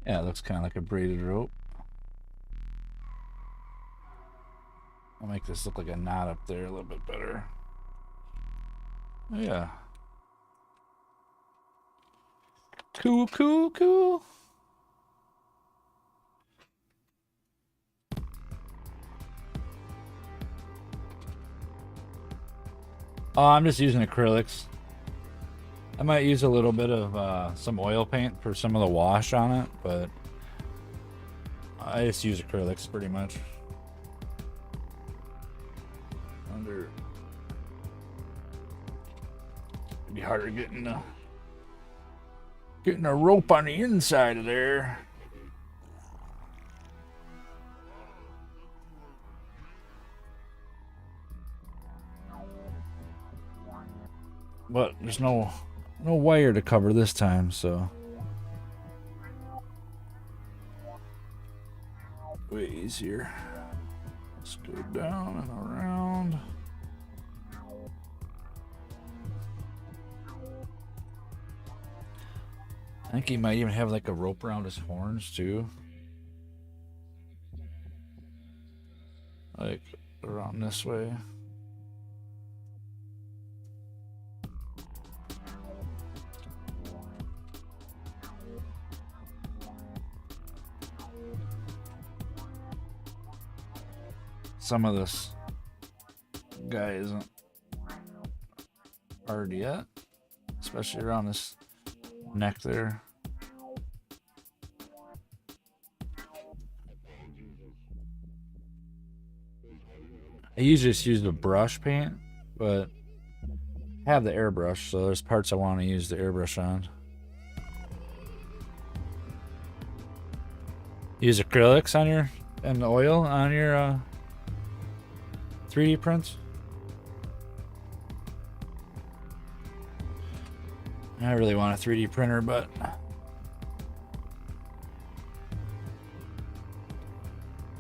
Yeah, it looks kind of like a braided rope. I'll make this look like a knot up there a little bit better. Yeah. Cool, cool, cool. Oh, I'm just using acrylics. I might use a little bit of some oil paint for some of the wash on it, but I just use acrylics pretty much. It'd be harder getting a rope on the inside of there. But there's no wire to cover this time, so way easier. Let's go down and around. I think he might even have like a rope around his horns too. Like around this way. Some of this guy isn't hard yet, especially around this neck there. I usually just use the brush paint, but I have the airbrush, so there's parts I want to use the airbrush on. Use acrylics on your and oil on your 3D prints. I really want a 3D printer, but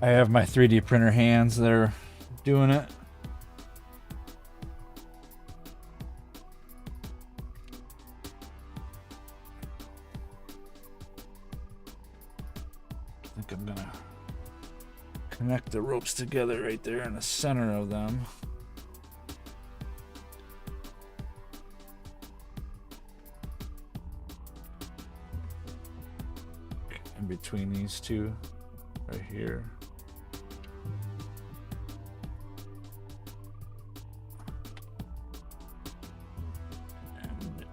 I have my 3D printer hands that are doing it. I think I'm gonna connect the ropes together right there in the center of them. In between these two, right here. And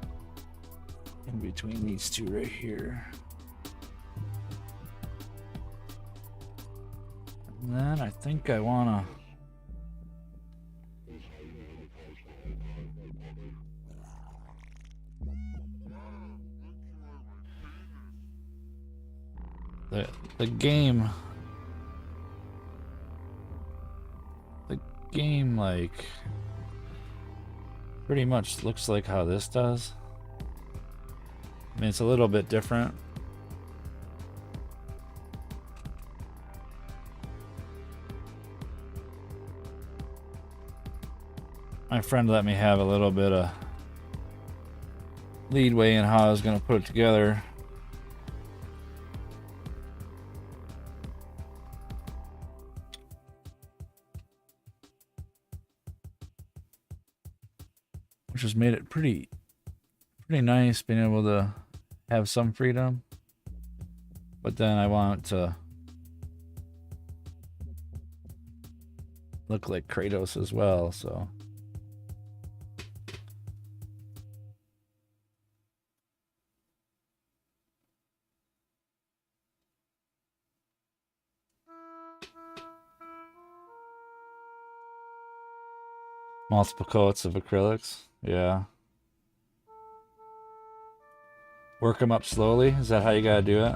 in between these two right here. And then I think I wanna the game like pretty much looks like how this does. I mean, it's a little bit different. My friend let me have a little bit of leadway in how I was going to put it together. Which has made it pretty nice being able to have some freedom. But then I want it to look like Kratos as well, so. Multiple coats of acrylics, yeah. Work them up slowly, is that how you gotta do it?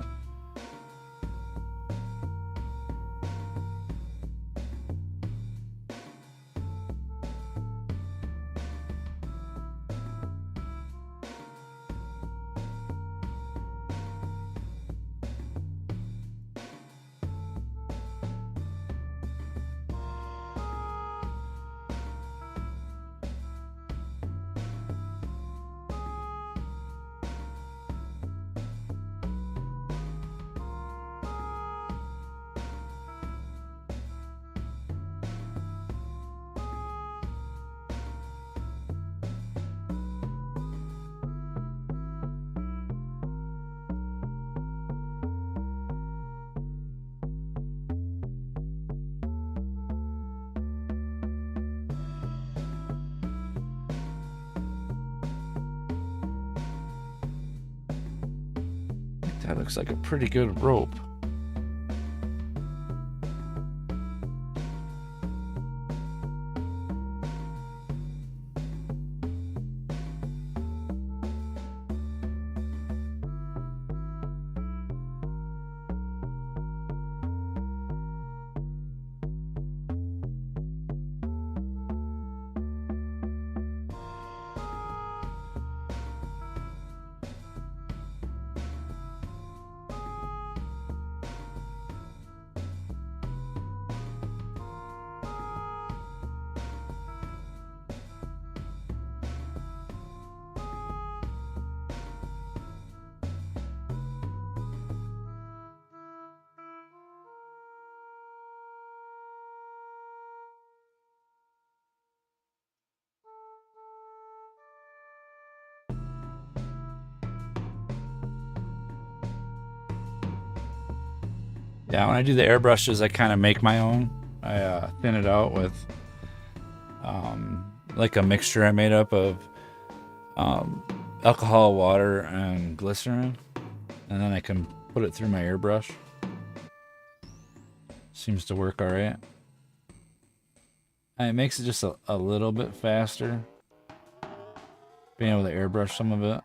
That looks like a pretty good rope. Yeah, when I do the airbrushes, I kind of make my own. I thin it out with like a mixture I made up of alcohol, water, and glycerin, and then I can put it through my airbrush. Seems to work all right. And it makes it just a little bit faster, being able to airbrush some of it.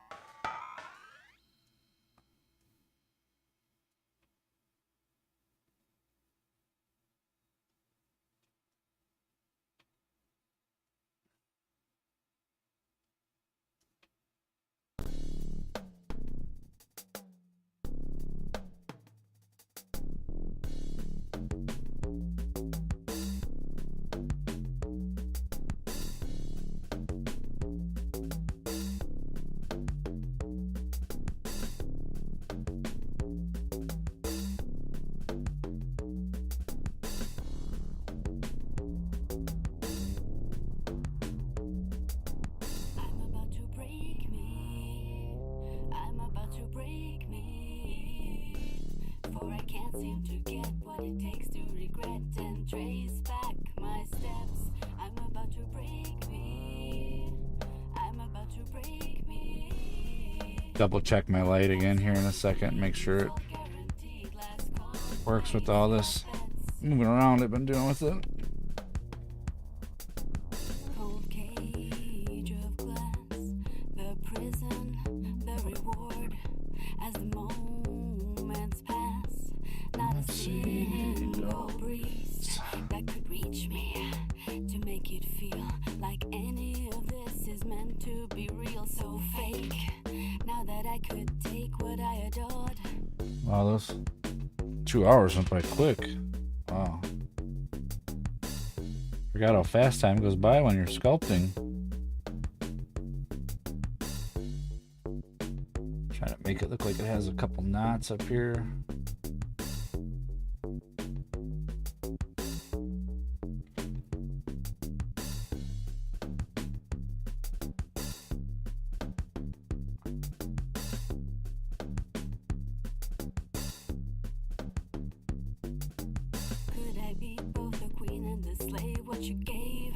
Seem to get what it takes to regret and trace back my steps. I'm about to break me. I'm about to break me. Double check my light again here in a second, make sure it works with all this moving around I've been doing with it. Cold cage of glass, the prison, the reward as the moments pass. Not a single breeze that could reach me to make it feel like any of this is meant to be real. So fake, now that I could take what I adored. Wow, those 2 hours went by quick. Wow. Forgot how fast time goes by when you're sculpting. Trying to make it look like it has a couple knots up here. Could I be both the queen and the slave? What you gave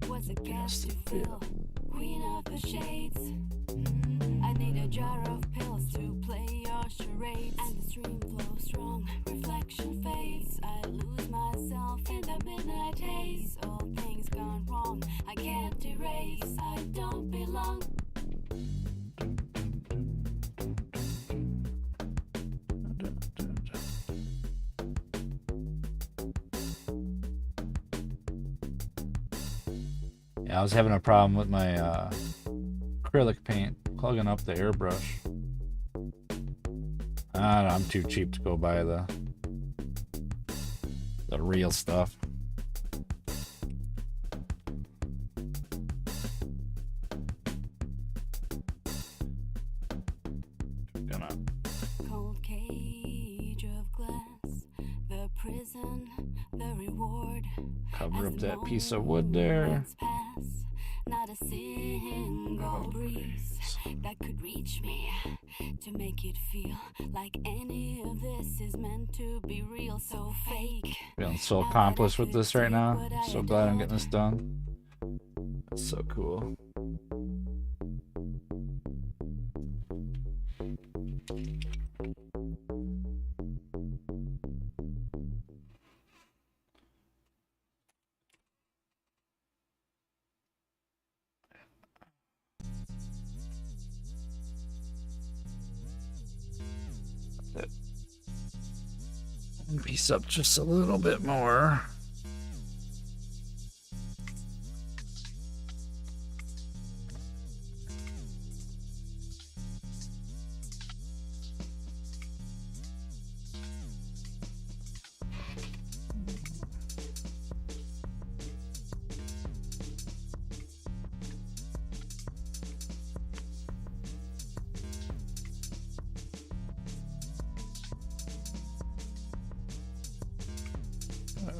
was a gap to fill. Queen of the shades. I need a jar of pills to play your charades. And the stream flows strong, reflection fades. I lose myself in the midnight haze. All things gone wrong, I can't erase. I don't belong. Yeah, I was having a problem with my acrylic paint plugging up the airbrush. I don't know, I'm too cheap to go buy the real stuff. Gonna Cold cage of glass, the prison, the reward. cover up that piece of wood there. Pass, not a single breeze that could reach me to make it feel like any of this is meant to be real. So fake. Feeling so accomplished with this right now. So glad I'm getting this done. That's so cool. piece up just a little bit more.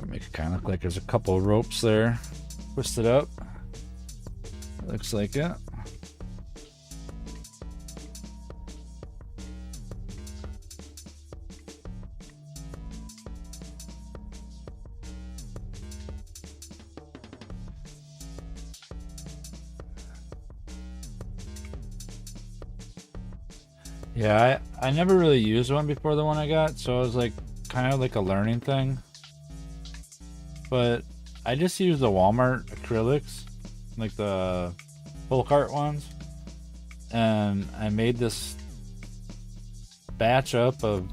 Make it kind of look like there's a couple of ropes there. Twist it up. Looks like it. Yeah, I never really used one before the one I got, so it was like kind of like a learning thing. But I just use the Walmart acrylics, like the full cart ones, and I made this batch up of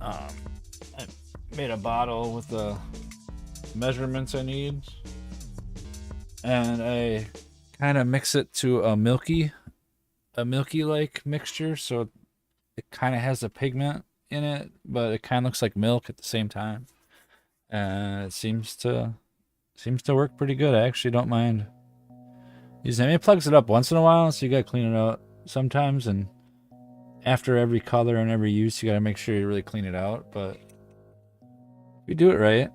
I made a bottle with the measurements I need, and I kind of mix it to a milky like mixture, so it kind of has a pigment in it, but it kind of looks like milk at the same time, and it seems to work pretty good. I actually don't mind using it. It plugs it up once in a while, so you gotta clean it out sometimes, and after every color and every use you gotta make sure you really clean it out. But if you do it right,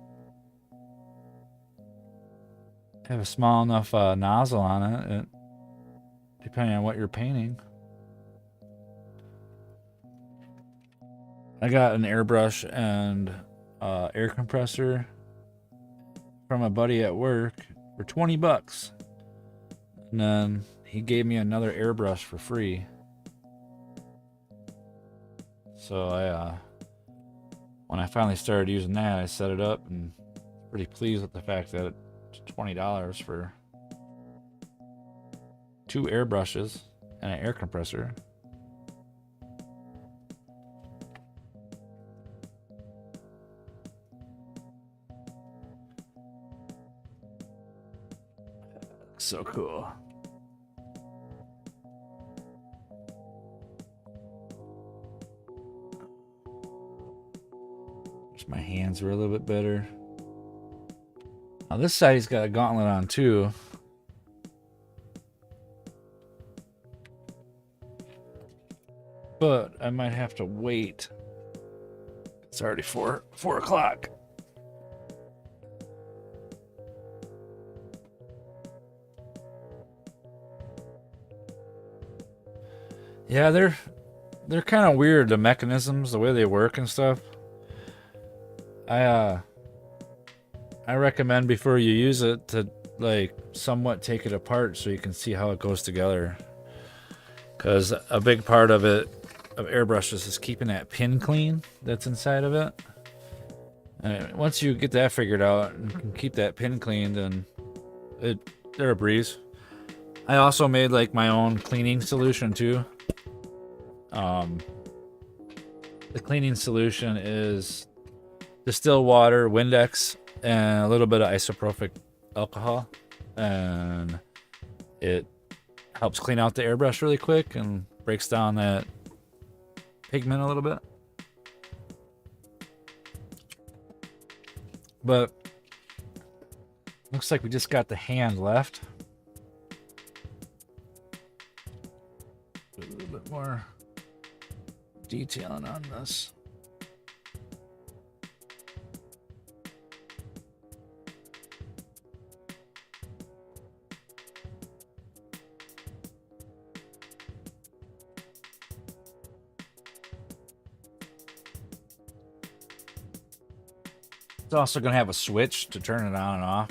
have a small enough nozzle on it, depending on what you're painting. I got an airbrush and air compressor from a buddy at work for 20 bucks. And then he gave me another airbrush for free. So when I finally started using that, I set it up and pretty pleased with the fact that it's $20 for 2 airbrushes and an air compressor. So cool. Just my hands were a little bit better. Now this side he's got a gauntlet on too. But I might have to wait. It's already 4 o'clock. Yeah, they're kind of weird, the mechanisms, the way they work and stuff. I recommend before you use it to like somewhat take it apart so you can see how it goes together. Because a big part of airbrushes is keeping that pin clean that's inside of it. And once you get that figured out and can keep that pin clean, then they're a breeze. I also made like my own cleaning solution too. The cleaning solution is distilled water, Windex, and a little bit of isopropyl alcohol, and it helps clean out the airbrush really quick and breaks down that pigment a little bit. But looks like we just got the hand left. A little bit more detailing on this. It's also going to have a switch to turn it on and off.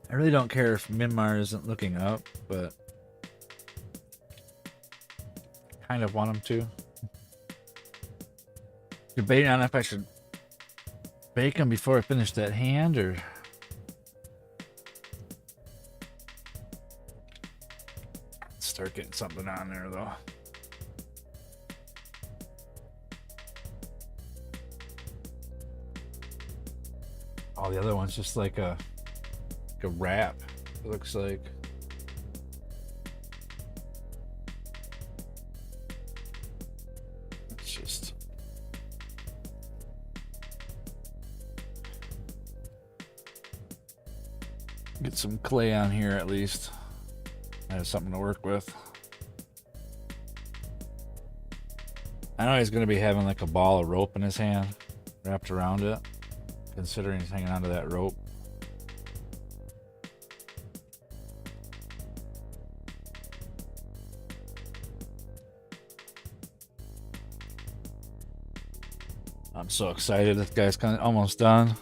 I really don't care if Mimir isn't looking up, but I kind of want him to. Debating on if I should bake him before I finish that hand or Start getting something on there though. Oh, the other one's just like a wrap. It looks like. It's just. Get some clay on here at least. I have something to work with. I know he's going to be having like a ball of rope in his hand wrapped around it, considering he's hanging onto that rope. I'm so excited. This guy's kind of almost done.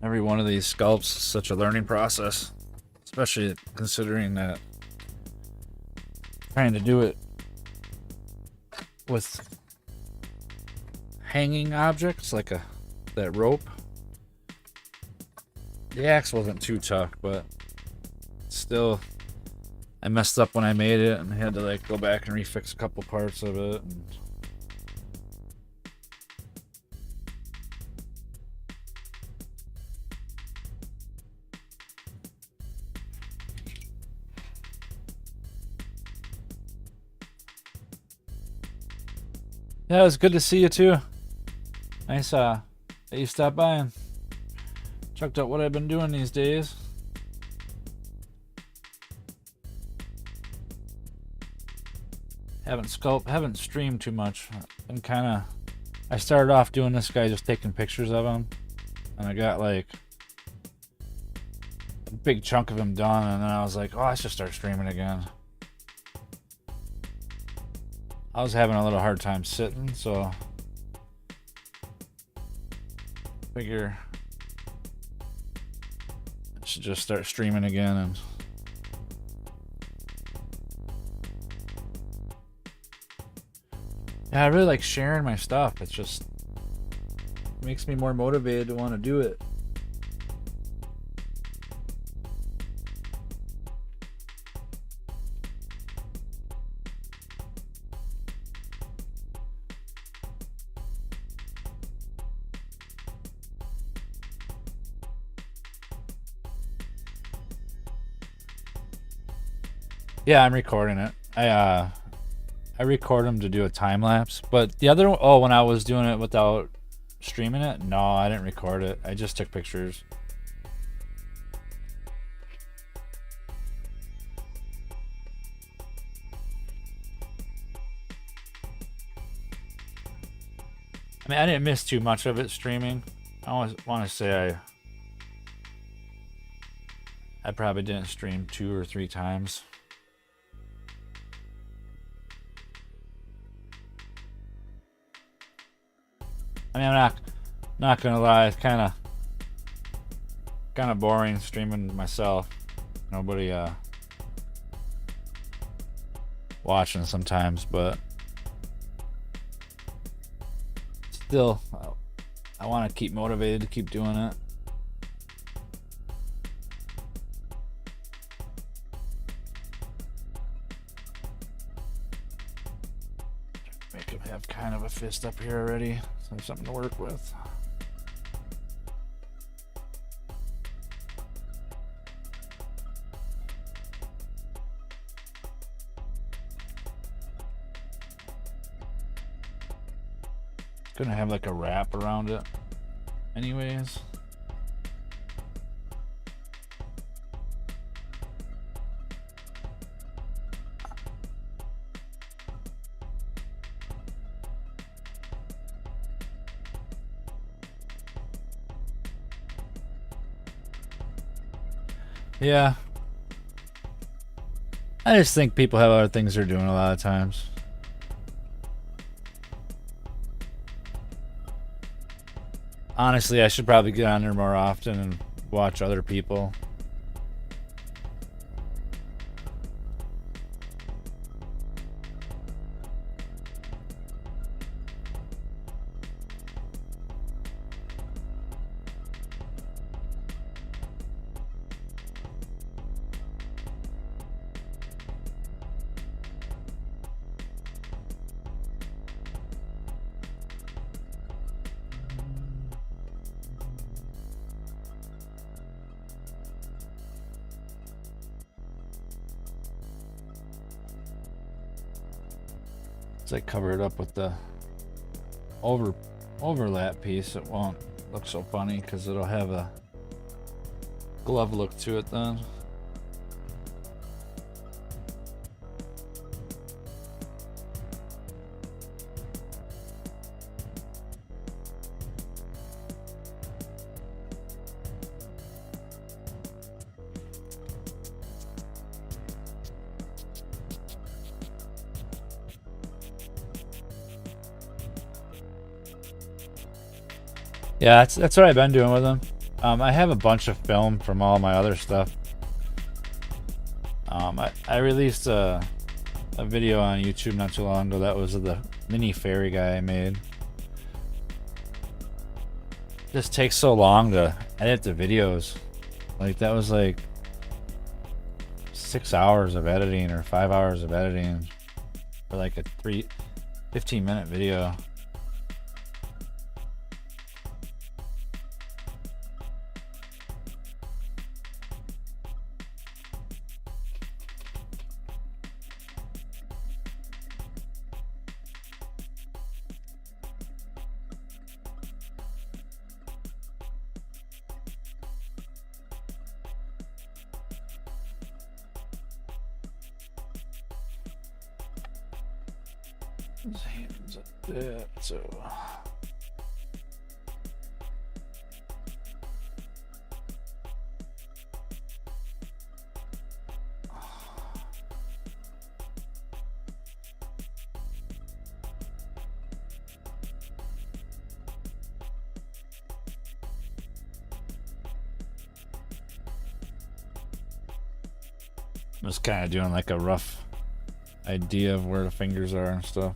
Every one of these sculpts is such a learning process, especially considering that trying to do it with hanging objects like that rope. The axe wasn't too tough, but still, I messed up when I made it and I had to like go back and refix a couple parts of it. And yeah, it was good to see you too. Nice that you stopped by and checked out what I've been doing these days. Haven't streamed too much. I started off doing this guy just taking pictures of him, and I got like a big chunk of him done, and then I was like, oh, I should start streaming again. I was having a little hard time sitting, so figure I should just start streaming again. And yeah, I really like sharing my stuff. It just makes me more motivated to want to do it. Yeah, I'm recording it. I record them to do a time lapse, but the other when I was doing it without streaming it, no, I didn't record it. I just took pictures. I mean, I didn't miss too much of it streaming. I always want to say I probably didn't stream 2 or 3 times. I mean, I'm not gonna lie, it's kind of boring streaming myself. Nobody watching sometimes, but still, I want to keep motivated to keep doing it. Make him have kind of a fist up here already. So I have something to work with. It's gonna have like a wrap around it anyways. Yeah. I just think people have other things they're doing a lot of times. Honestly, I should probably get on there more often and watch other people. Once I cover it up with the overlap piece, it won't look so funny because it'll have a glove look to it then. Yeah, that's what I've been doing with them. I have a bunch of film from all my other stuff. I released a video on YouTube not too long ago that was of the mini fairy guy I made. Just takes so long to edit the videos. Like that was like 6 hours of editing or 5 hours of editing for like a 15-minute video. His hands like that, so I'm just kind of doing like a rough idea of where the fingers are and stuff.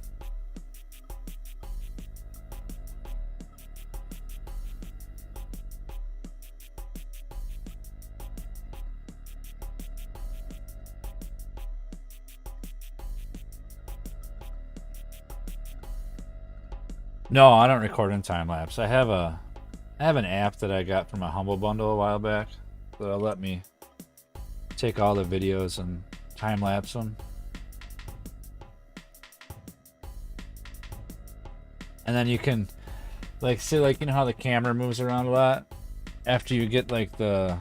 No, I don't record in time lapse. I have an app that I got from a Humble Bundle a while back that'll let me take all the videos and time lapse them. And then you can like see, like, you know how the camera moves around a lot? After you get like the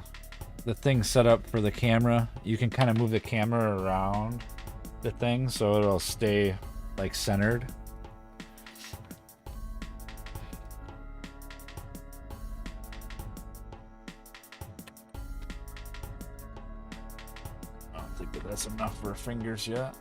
thing set up for the camera, you can kind of move the camera around the thing so it'll stay like centered. I don't think that that's enough for fingers yet.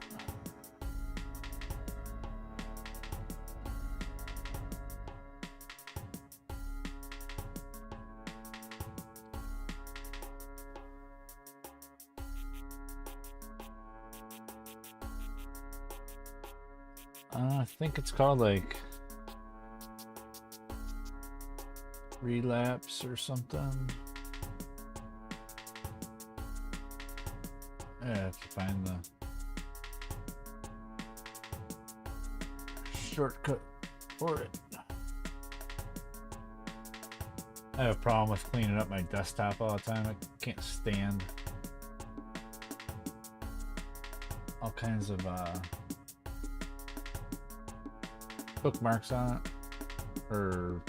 I think it's called like relapse or something. I have to find the shortcut for it. I have a problem with cleaning up my desktop all the time. I can't stand all kinds of bookmarks on it or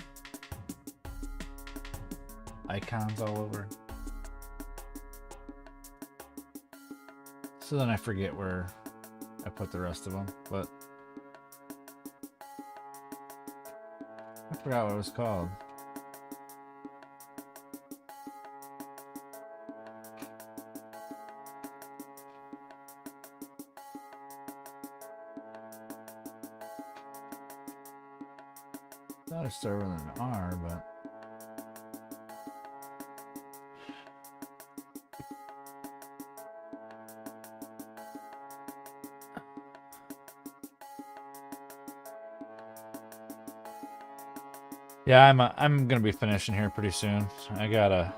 icons all over. So then I forget where I put the rest of them, but I forgot what it was called. I thought it started with an R, but yeah, I'm gonna be finishing here pretty soon. I gotta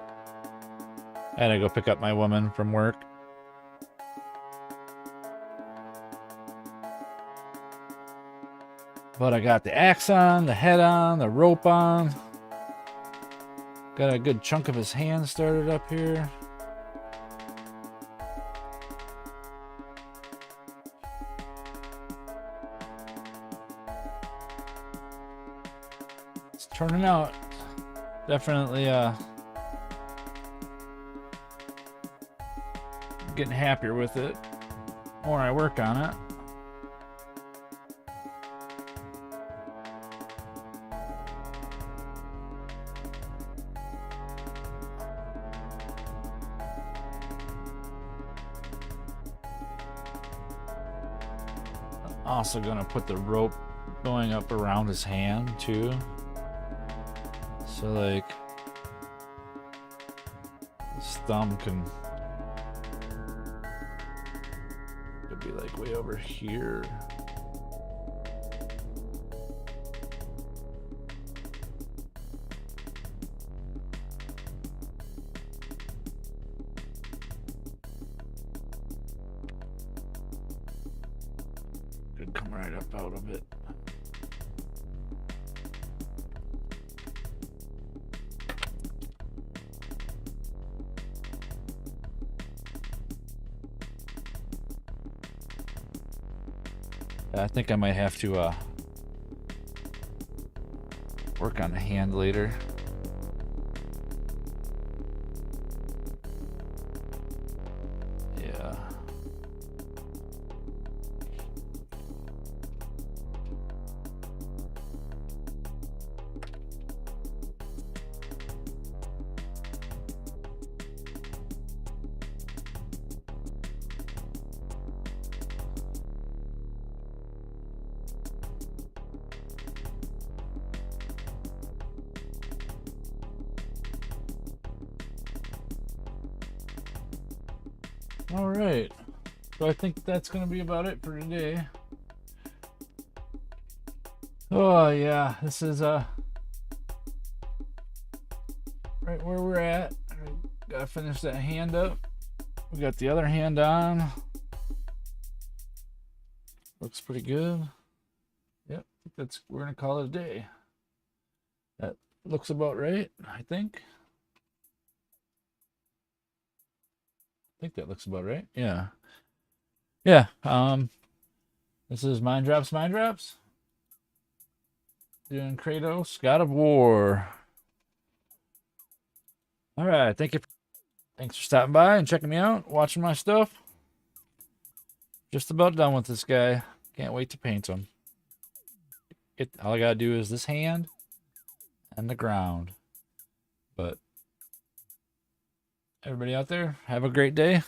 go pick up my woman from work. But I got the axe on, the head on, the rope on. Got a good chunk of his hand started up here. turning out. Definitely getting happier with it. The more I work on it. I'm also gonna put the rope going up around his hand too. So like his thumb could be like way over here. Could come right up out of it. I think I might have to work on the hand later. Yeah. All right, so I think that's gonna be about it for today. Oh yeah, this is right where we're at. Gotta finish that hand up. We got the other hand on. Looks pretty good. Yep, we're gonna call it a day. That looks about right, I think. I think that looks about right. Yeah. Yeah. This is Mind Drops. Doing Kratos, God of War. All right. Thanks for stopping by and checking me out, watching my stuff. Just about done with this guy. Can't wait to paint him. All I gotta do is this hand and the ground. But everybody out there, have a great day.